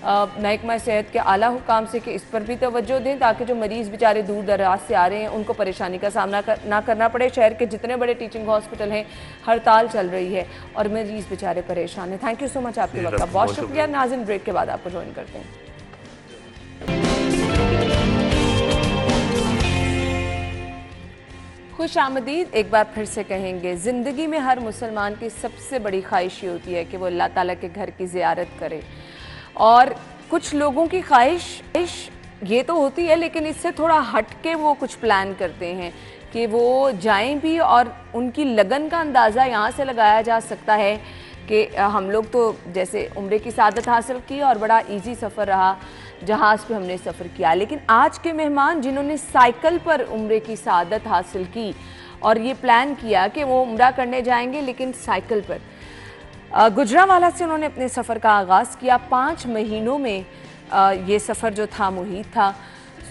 महकमा सेहत के आला हुकाम से कि इस पर भी तवज्जो दें, ताकि जो मरीज़ बेचारे दूर दराज से आ रहे हैं उनको परेशानी का सामना ना करना पड़े। शहर के जितने बड़े टीचिंग हॉस्पिटल हैं, हड़ताल चल रही है और मरीज़ बेचारे परेशान हैं। थैंक यू सो मच आपके वक्त का, बहुत शुक्रिया। नाज़रीन, ब्रेक के बाद आपको ज्वाइन करते हैं। खुश आमदीद एक बार फिर से कहेंगे। ज़िंदगी में हर मुसलमान की सबसे बड़ी ख्वाहिश ये होती है कि वो अल्लाह ताला के घर की ज़ियारत करे, और कुछ लोगों की ख्वाहिश ये तो होती है, लेकिन इससे थोड़ा हट के वो कुछ प्लान करते हैं कि वो जाएं भी, और उनकी लगन का अंदाज़ा यहाँ से लगाया जा सकता है कि हम लोग तो जैसे उम्रे की सादत हासिल की और बड़ा इजी सफ़र रहा, जहाज़ पे हमने सफ़र किया, लेकिन आज के मेहमान जिन्होंने साइकिल पर उम्रे की सादत हासिल की और ये प्लान किया कि वो उम्रा करने जाएंगे लेकिन साइकिल पर, गुजरांवाला से उन्होंने अपने सफ़र का आगाज़ किया। 5 महीनों में ये सफ़र जो था मुहित था।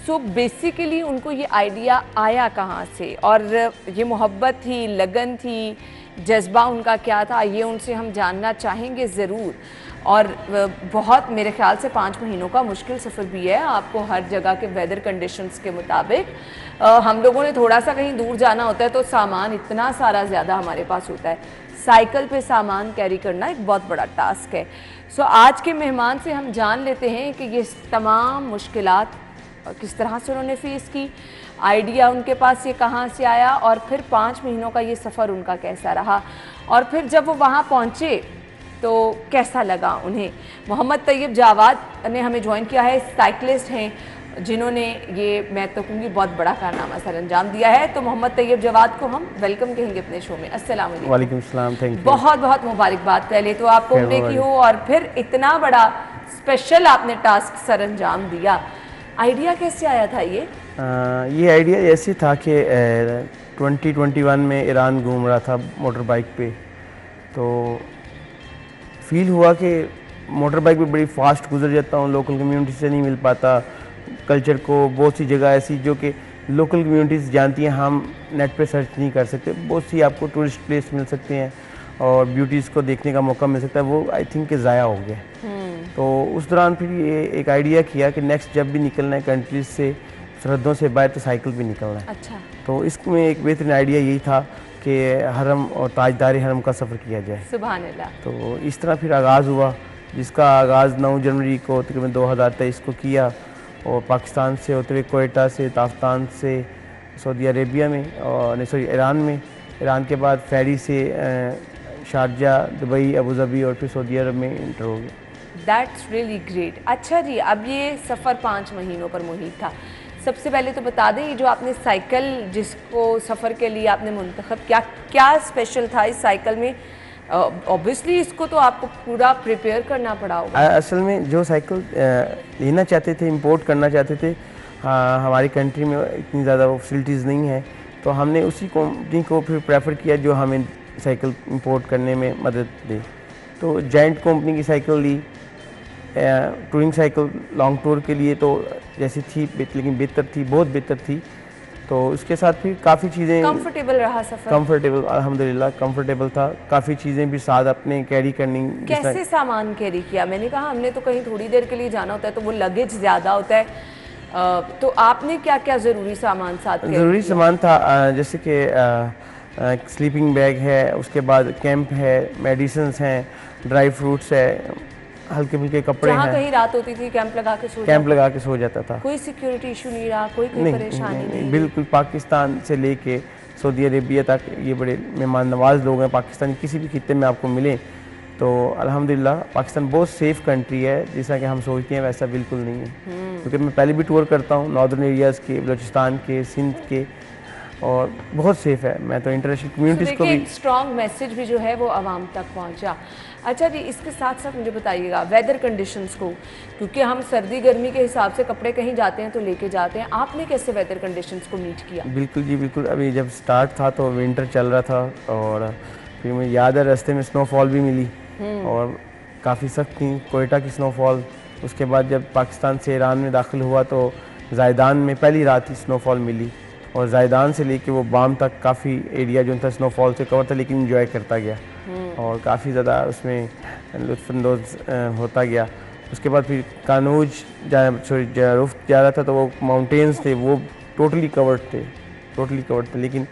सो बेसिकली उनको ये आइडिया आया कहाँ से, और ये मोहब्बत थी, लगन थी, जज्बा उनका क्या था, ये उनसे हम जानना चाहेंगे ज़रूर। और बहुत मेरे ख्याल से 5 महीनों का मुश्किल सफ़र भी है, आपको हर जगह के वेदर कंडीशंस के मुताबिक। हम लोगों ने थोड़ा सा कहीं दूर जाना होता है तो सामान इतना सारा ज़्यादा हमारे पास होता है, साइकिल पे सामान कैरी करना एक बहुत बड़ा टास्क है। सो आज के मेहमान से हम जान लेते हैं कि ये तमाम मुश्किलात किस तरह से उन्होंने फेस की, आइडिया उनके पास ये कहाँ से आया, और फिर 5 महीनों का ये सफ़र उनका कैसा रहा, और फिर जब वो वहाँ पहुँचे तो कैसा लगा उन्हें। मोहम्मद तैयब जावाद ने हमें ज्वाइन किया है, साइकिलिस्ट हैं जिन्होंने ये, मैं तो कहूँगी, बहुत बड़ा कारनामा सर अंजाम दिया है। तो मोहम्मद तैयब जावाद को हम वेलकम कहेंगे अपने शो में। अस्सलाम वालेकुम। वालेकुम सलाम, थैंक यू। बहुत बहुत मुबारकबाद पहले तो आपको उम्रे की हो, और फिर इतना बड़ा स्पेशल आपने टास्क सर अंजाम दिया। आइडिया कैसे आया था ये आइडिया ऐसे था कि 2021 में ईरान घूम रहा था मोटर बाइक पे, तो फील हुआ कि मोटर बाइक पे बड़ी फास्ट गुजर जाता हूँ, लोकल कम्युनिटी से नहीं मिल पाता कल्चर को। बहुत सी जगह ऐसी जो कि लोकल कम्युनिटीज़ जानती हैं, हम नेट पे सर्च नहीं कर सकते। बहुत सी आपको टूरिस्ट प्लेस मिल सकते हैं और ब्यूटीज़ को देखने का मौका मिल सकता है, वो आई थिंक कि ज़ाया हो गया। तो उस दौरान फिर ये एक आइडिया किया कि नेक्स्ट जब भी निकलना है कंट्रीज से, सरहदों से बाहर, तो साइकिल पे निकलना है। अच्छा। तो इसमें एक बेहतरीन आइडिया यही था कि हरम और ताजदारी हरम का सफ़र किया जाए। सुभान अल्लाह। तो इस तरह फिर आगाज़ हुआ, जिसका आगाज़ 9 जनवरी को तकरीबन 2023 को किया, और पाकिस्तान से होते हुए कोयटा से, ताफ्तान से सऊदी अरेबिया में और नहीं सॉरी ईरान में, ईरान के बाद फेरी से शारजा, दुबई, अबू धाबी और फिर सऊदी अरब में इंटर हो गया। That's really great. अच्छा जी, अब ये सफ़र 5 महीनों पर मुहित था। सबसे पहले तो बता दें, ये जो आपने साइकिल जिसको सफ़र के लिए आपने मुंतखब किया, क्या स्पेशल था इस साइकिल में? ऑब्वियसली इसको तो आपको पूरा प्रिपेयर करना पड़ा होगा। असल में जो साइकिल लेना चाहते थे, इंपोर्ट करना चाहते थे, हमारी कंट्री में इतनी ज़्यादा फैसिलिटीज़ नहीं है, तो हमने उसी कंपनी को फिर प्रेफर किया जो हमें साइकिल इंपोर्ट करने में मदद दे। तो जायंट कंपनी की साइकिल ली, टूरिंग साइकिल लॉन्ग टूर के लिए तो जैसी थी लेकिन बेहतर थी, बहुत बेहतर थी। तो उसके साथ फिर काफ़ी चीज़ें कंफर्टेबल रहा सफ़र? कंफर्टेबल, अल्हम्दुलिल्लाह कंफर्टेबल था। काफ़ी चीज़ें भी साथ अपने कैरी करनी। कैसे सामान कैरी किया? मैंने कहा हमने तो कहीं थोड़ी देर के लिए जाना होता है तो वो लगेज ज़्यादा होता है, तो आपने क्या क्या ज़रूरी सामान साथ कैरी ज़रूरी किया? सामान था जैसे कि स्लीपिंग बैग है, उसके बाद कैंप है, मेडिसिन्स हैं, ड्राई फ्रूट्स है, हल्के फुल्के कपड़े जहाँ हैं। कहीं रात होती थी कैंप लगा के सो कैंप जाते? लगा के सो जाता था। कोई सिक्योरिटी इशू नहीं रहा, कोई नहीं, परेशानी नहीं? बिल्कुल। पाकिस्तान से लेके सऊदी अरेबिया तक ये बड़े मेहमान नवाज लोग हैं। पाकिस्तान किसी भी खित्ते में आपको मिले तो अल्हम्दुलिल्लाह पाकिस्तान बहुत सेफ़ कंट्री है, जैसा कि हम सोचते हैं वैसा बिल्कुल नहीं है। क्योंकि मैं पहले भी टूर करता हूँ नॉर्दर्न एरियाज़ के, बलूचिस्तान के, सिंध के, और बहुत सेफ़ है। मैं तो इंटरनेशनल कम्युनिटीज़ को भी एक स्ट्रॉन्ग मैसेज भी जो है वो आवाम तक पहुंचा। अच्छा जी, इसके साथ साथ मुझे बताइएगा वेदर कंडीशंस को, क्योंकि हम सर्दी गर्मी के हिसाब से कपड़े कहीं जाते हैं तो लेके जाते हैं, आपने कैसे वेदर कंडीशंस को मीट किया? बिल्कुल जी बिल्कुल। अभी जब स्टार्ट था तो विंटर चल रहा था और फिर मुझे याद है रास्ते में स्नोफॉल भी मिली और काफ़ी सख्त थी कोयटा की स्नोफॉल। उसके बाद जब पाकिस्तान से ईरान में दाखिल हुआ तो ज़ायदान में पहली रात ही स्नोफॉल मिली और ज़ायदान से लेके वो बाम तक काफ़ी एरिया जो था स्नोफॉल से कवर था, लेकिन इंजॉय करता गया और काफ़ी ज़्यादा उसमें लुत्फ़अंदोज़ होता गया। उसके बाद फिर कानूज रुफ जा रहा था तो वो माउंटेन्स थे वो टोटली कवर्ड थे, लेकिन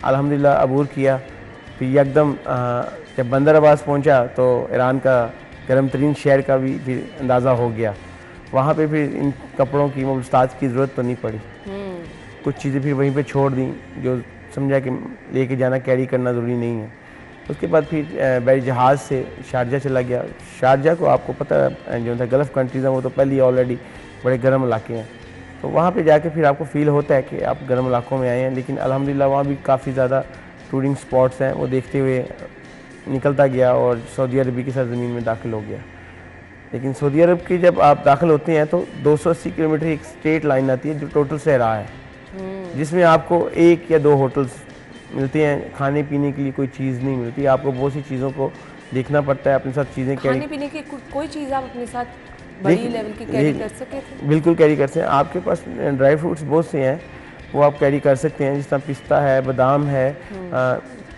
अल्हम्दुलिल्लाह अबूर किया। फिर एकदम जब बंदर अब्बास पहुंचा तो ईरान का गर्म तरीन शहर का भी फिर अंदाज़ा हो गया। वहाँ पे फिर इन कपड़ों की मुस्ताद की ज़रूरत तो नहीं पड़ी। कुछ चीज़ें फिर वहीं पे छोड़ दी जो समझा कि लेके जाना, कैरी करना ज़रूरी नहीं है। उसके बाद फिर बैरी जहाज़ से शारजा चला गया। शारजा को आपको पता है जो था गल्फ़ कंट्रीज़ हैं वो तो पहले ही ऑलरेडी बड़े गर्म इलाके हैं, तो वहाँ पे जाके फिर आपको फ़ील होता है कि आप गर्म इलाकों में आए हैं। लेकिन अल्हम्दुलिल्लाह वहाँ भी काफ़ी ज़्यादा टूरिंग स्पॉट्स हैं, वो देखते हुए निकलता गया और सऊदी अरब की सरज़मीन में दाखिल हो गया। लेकिन सऊदी अरब की जब आप दाखिल होते हैं तो 280 किलोमीटर एक स्ट्रेट लाइन आती है जो टोटल सहरा है, जिसमें आपको 1 या 2 होटल्स मिलते हैं, खाने पीने के लिए कोई चीज़ नहीं मिलती। आपको बहुत सी चीज़ों को देखना पड़ता है, अपने साथ चीज़ें खाने पीने की कोई चीज़ आप अपने साथ बड़ी लेवल की कैरी कर सके थे? बिल्कुल कैरी करते हैं। आपके पास ड्राई फ्रूट्स बहुत से हैं वो आप कैरी कर सकते हैं, जिस तरह पिस्ता है, बादाम है,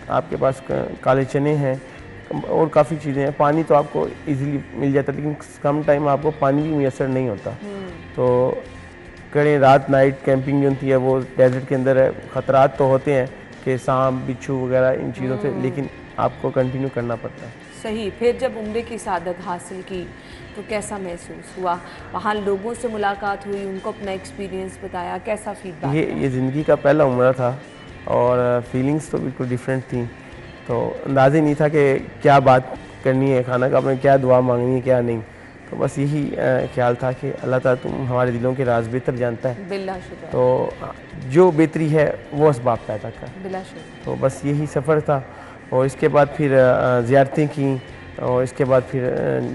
आपके पास काले चने हैं और काफ़ी चीज़ें हैं। पानी तो आपको इजीली मिल जाता है, लेकिन कम टाइम आपको पानी भी मैसर नहीं होता। तो करें रात नाइट कैंपिंग जो होती है वो डेजर्ट के अंदर है। ख़तरात तो होते हैं कि सांप, बिच्छू वगैरह इन चीज़ों से, लेकिन आपको कंटिन्यू करना पड़ता है। सही। फिर जब उम्रे की सादत हासिल की तो कैसा महसूस हुआ? वहाँ लोगों से मुलाकात हुई, उनको अपना एक्सपीरियंस बताया, कैसा फीडबैक? ये ज़िंदगी का पहला उम्रा था और फीलिंग्स तो बिल्कुल डिफरेंट थी। तो अंदाज़ा नहीं था कि क्या बात करनी है, खाना का अपने क्या दुआ मांगनी है, क्या नहीं। तो बस यही ख्याल था कि अल्लाह ताला तुम हमारे दिलों के राज बेहतर जानता है, बिल्ला शुक्र। तो जो बेहतरी है वो असबाब पैदा कर। बिल्ला शुक्र। तो बस यही सफ़र था। और इसके बाद फिर ज़ियारतें की और इसके बाद फिर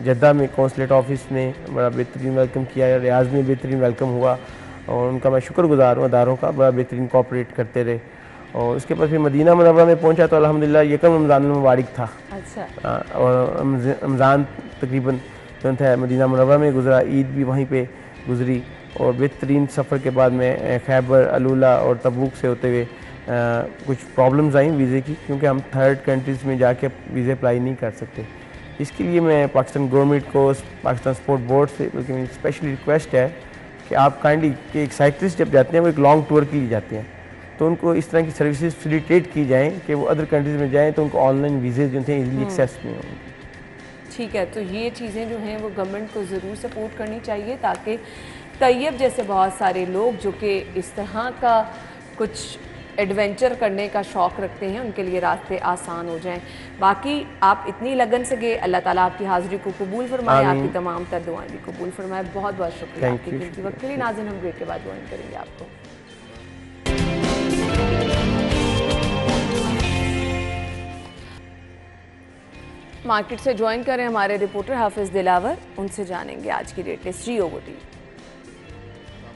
जद्दा में कौंसलेट ऑफिस ने बड़ा बेहतरीन वेलकम किया, रियाज़ में बेहतरीन वेलकम हुआ और उनका मैं शुक्रगुज़ार हूँ अदारों का, बड़ा बेहतरीन कोऑपरेट करते रहे। और उसके बाद फिर मदीना मुनव्वरा में पहुँचा तो अल्हम्दुलिल्लाह यकम रमज़ान मुबारक था। अच्छा। और रमज़ान तकरीबन जो था मदीना मुनव्वरा में गुज़रा, ईद भी वहीं पे गुज़री और बेहतरीन सफ़र के बाद में खैबर, अलूला और तबूक से होते हुए कुछ प्रॉब्लम्स आई वीज़े की, क्योंकि हम थर्ड कंट्रीज़ में जाके वीज़े अप्लाई नहीं कर सकते। इसके लिए मैं पाकिस्तान गवर्नमेंट को, पाकिस्तान स्पोर्ट बोर्ड से बल्कि मेरी स्पेशली रिक्वेस्ट है कि आप काइंडली कि एक साइकिलिस्ट जब जाते हैं वो एक लॉन्ग टूर के लिए जाते हैं तो उनको इस तरह की सर्विसेज फैसिलिटेट की जाएँ कि वो अदर कंट्रीज़ में जाएँ तो उनको ऑनलाइन वीज़े जो थे ईजिली एक्सेस में होंगे। ठीक है, तो ये चीज़ें जो हैं वो गवर्नमेंट को ज़रूर सपोर्ट करनी चाहिए ताकि तैयब जैसे बहुत सारे लोग जो कि इस तरह का कुछ एडवेंचर करने का शौक़ रखते हैं, उनके लिए रास्ते आसान हो जाएं। बाकी आप इतनी लगन से गए, अल्लाह ताला आपकी हाज़िरी को कबूल फरमाए, आपकी तमाम तर दुआएं भी कबूल फरमाए। बहुत बहुत शुक्रिया आपके कीमती वक्त के लिए। नाज़रीन, हम ब्रेक के बाद ज्वाइन करेंगे आपको। मार्केट से ज्वाइन करें हमारे रिपोर्टर हाफिज़ दिलावर, उनसे जानेंगे आज की रेट लिस्ट। जी ओवटी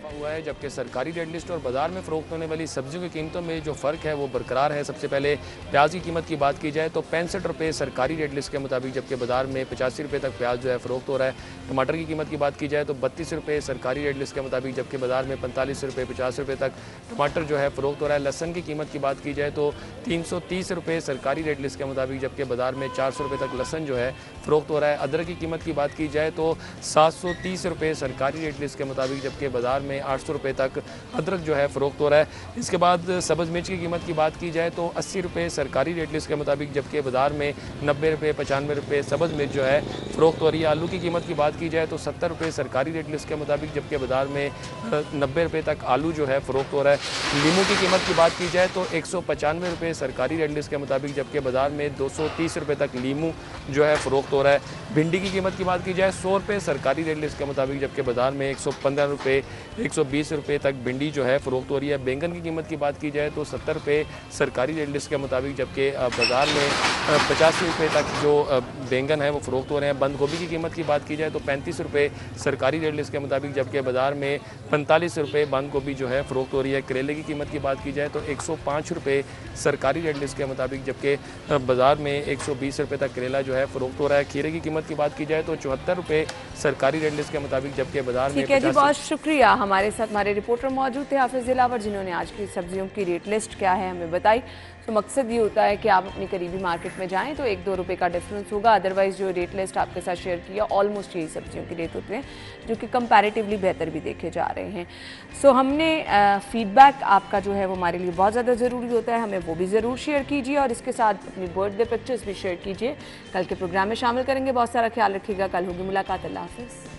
हुआ है, जबकि सरकारी रेट लिस्ट और बाजार में फ़रोख्त होने वाली सब्जियों की कीमतों में जो फ़र्क है वो बरकरार है। सबसे पहले प्याज की कीमत की बात की जाए तो 65 रुपये सरकारी रेट लिस्ट के मुताबिक, जबकि बाजार में 85 रुपये तक प्याज जो है फ़रोख्त हो रहा है। टमाटर की कीमत की बात की जाए तो 32 रुपये सरकारी रेट लिस्ट के मुताबिक, जबकि बाजार में 45 रुपये 50 रुपये तक टमाटर जो है फ़रोख्त हो रहा है। लहसन की कीमत की बात की जाए तो 330 रुपये सरकारी रेट लिस्ट के मुताबिक, जबकि बाजार में 400 रुपये तक लहसन जो है फ़रोख्त हो रहा है। अदरक की कीमत की बात की जाए तो 730 रुपये सरकारी रेट लिस्ट के मुताबिक, जबकि बाजार में 800 रुपये तक अदरक जो है फ़रोख्त हो रहा है। इसके बाद सब्ज़ मिर्च की कीमत की बात की जाए तो 80 रुपये सरकारी रेट लिस्ट के मुताबिक, जबकि बाजार में 90 रुपये 95 रुपये सब्ज़ मिर्च जो है फ़रोख्त हो रही है। आलू की कीमत की बात की जाए तो 70 रुपये सरकारी रेट लिस्ट के मुताबिक, जबकि बाजार में 90 रुपये तक आलू जो है फ़रोख्त हो रहा है। लीमू की कीमत की बात की जाए तो 195 रुपये सरकारी रेट लिस्ट के मुताबिक, जबकि बाजार में 230 रुपये तक लीमू जो है फ़रोख्त हो रहा है। भिंडी की कीमत की बात की जाए 100 रुपये सरकारी रेट लिस्ट के मुताबिक, जबकि बाजार में 115 रुपये 120 रुपये तक भिंडी जो है फ़रोख्त हो रही है। बैंगन की कीमत की बात की जाए तो 70 रुपये सरकारी रेट लिस्ट के मुताबिक, जबकि बाज़ार में 85 रुपये तक जो बैंगन है वो फ़रोख्त हो रहे हैं। बंद गोभी की कीमत की बात की जाए तो 35 रुपये सरकारी रेट लिस्ट के मुताबिक, जबकि बाज़ार में 45 रुपये बंद गोभी जो है फ़रोख्त हो रही है। करेले की कीमत की बात की जाए तो 105 रुपये सरकारी रेट लिस्ट के मुताबिक, जबकि बाज़ार में 120 रुपये तक करेला जो है फ़रोख्त हो रहा है। खीरे की कीमत की बात की जाए तो 74 रुपये सरकारी रेट लिस्ट के मुताबिक, जबकि बाज़ार में ठीक है जी, बहुत शुक्रिया। हमारे साथ हमारे रिपोर्टर मौजूद थे हाफिज़ दिलावर, जिन्होंने आज की सब्जियों की रेट लिस्ट क्या है हमें बताई। तो मकसद ये होता है कि आप अपनी करीबी मार्केट में जाएं तो 1-2 रुपये का डिफरेंस होगा, अदरवाइज़ जो रेट लिस्ट आपके साथ शेयर किया ऑलमोस्ट यही सब्जियों के रेट होते हैं जो कि कंपैरेटिवली बेहतर भी देखे जा रहे हैं। सो हमने फीडबैक आपका जो है वो हमारे लिए बहुत ज़्यादा ज़रूरी होता है, हमें वो भी ज़रूर शेयर कीजिए और इसके साथ अपनी बर्थडे पिक्चर्स भी शेयर कीजिए। कल के प्रोग्राम में शामिल करेंगे। बहुत सारा ख्याल रखिएगा। कल होगी मुलाकात। अल्लाह हाफ़िज़।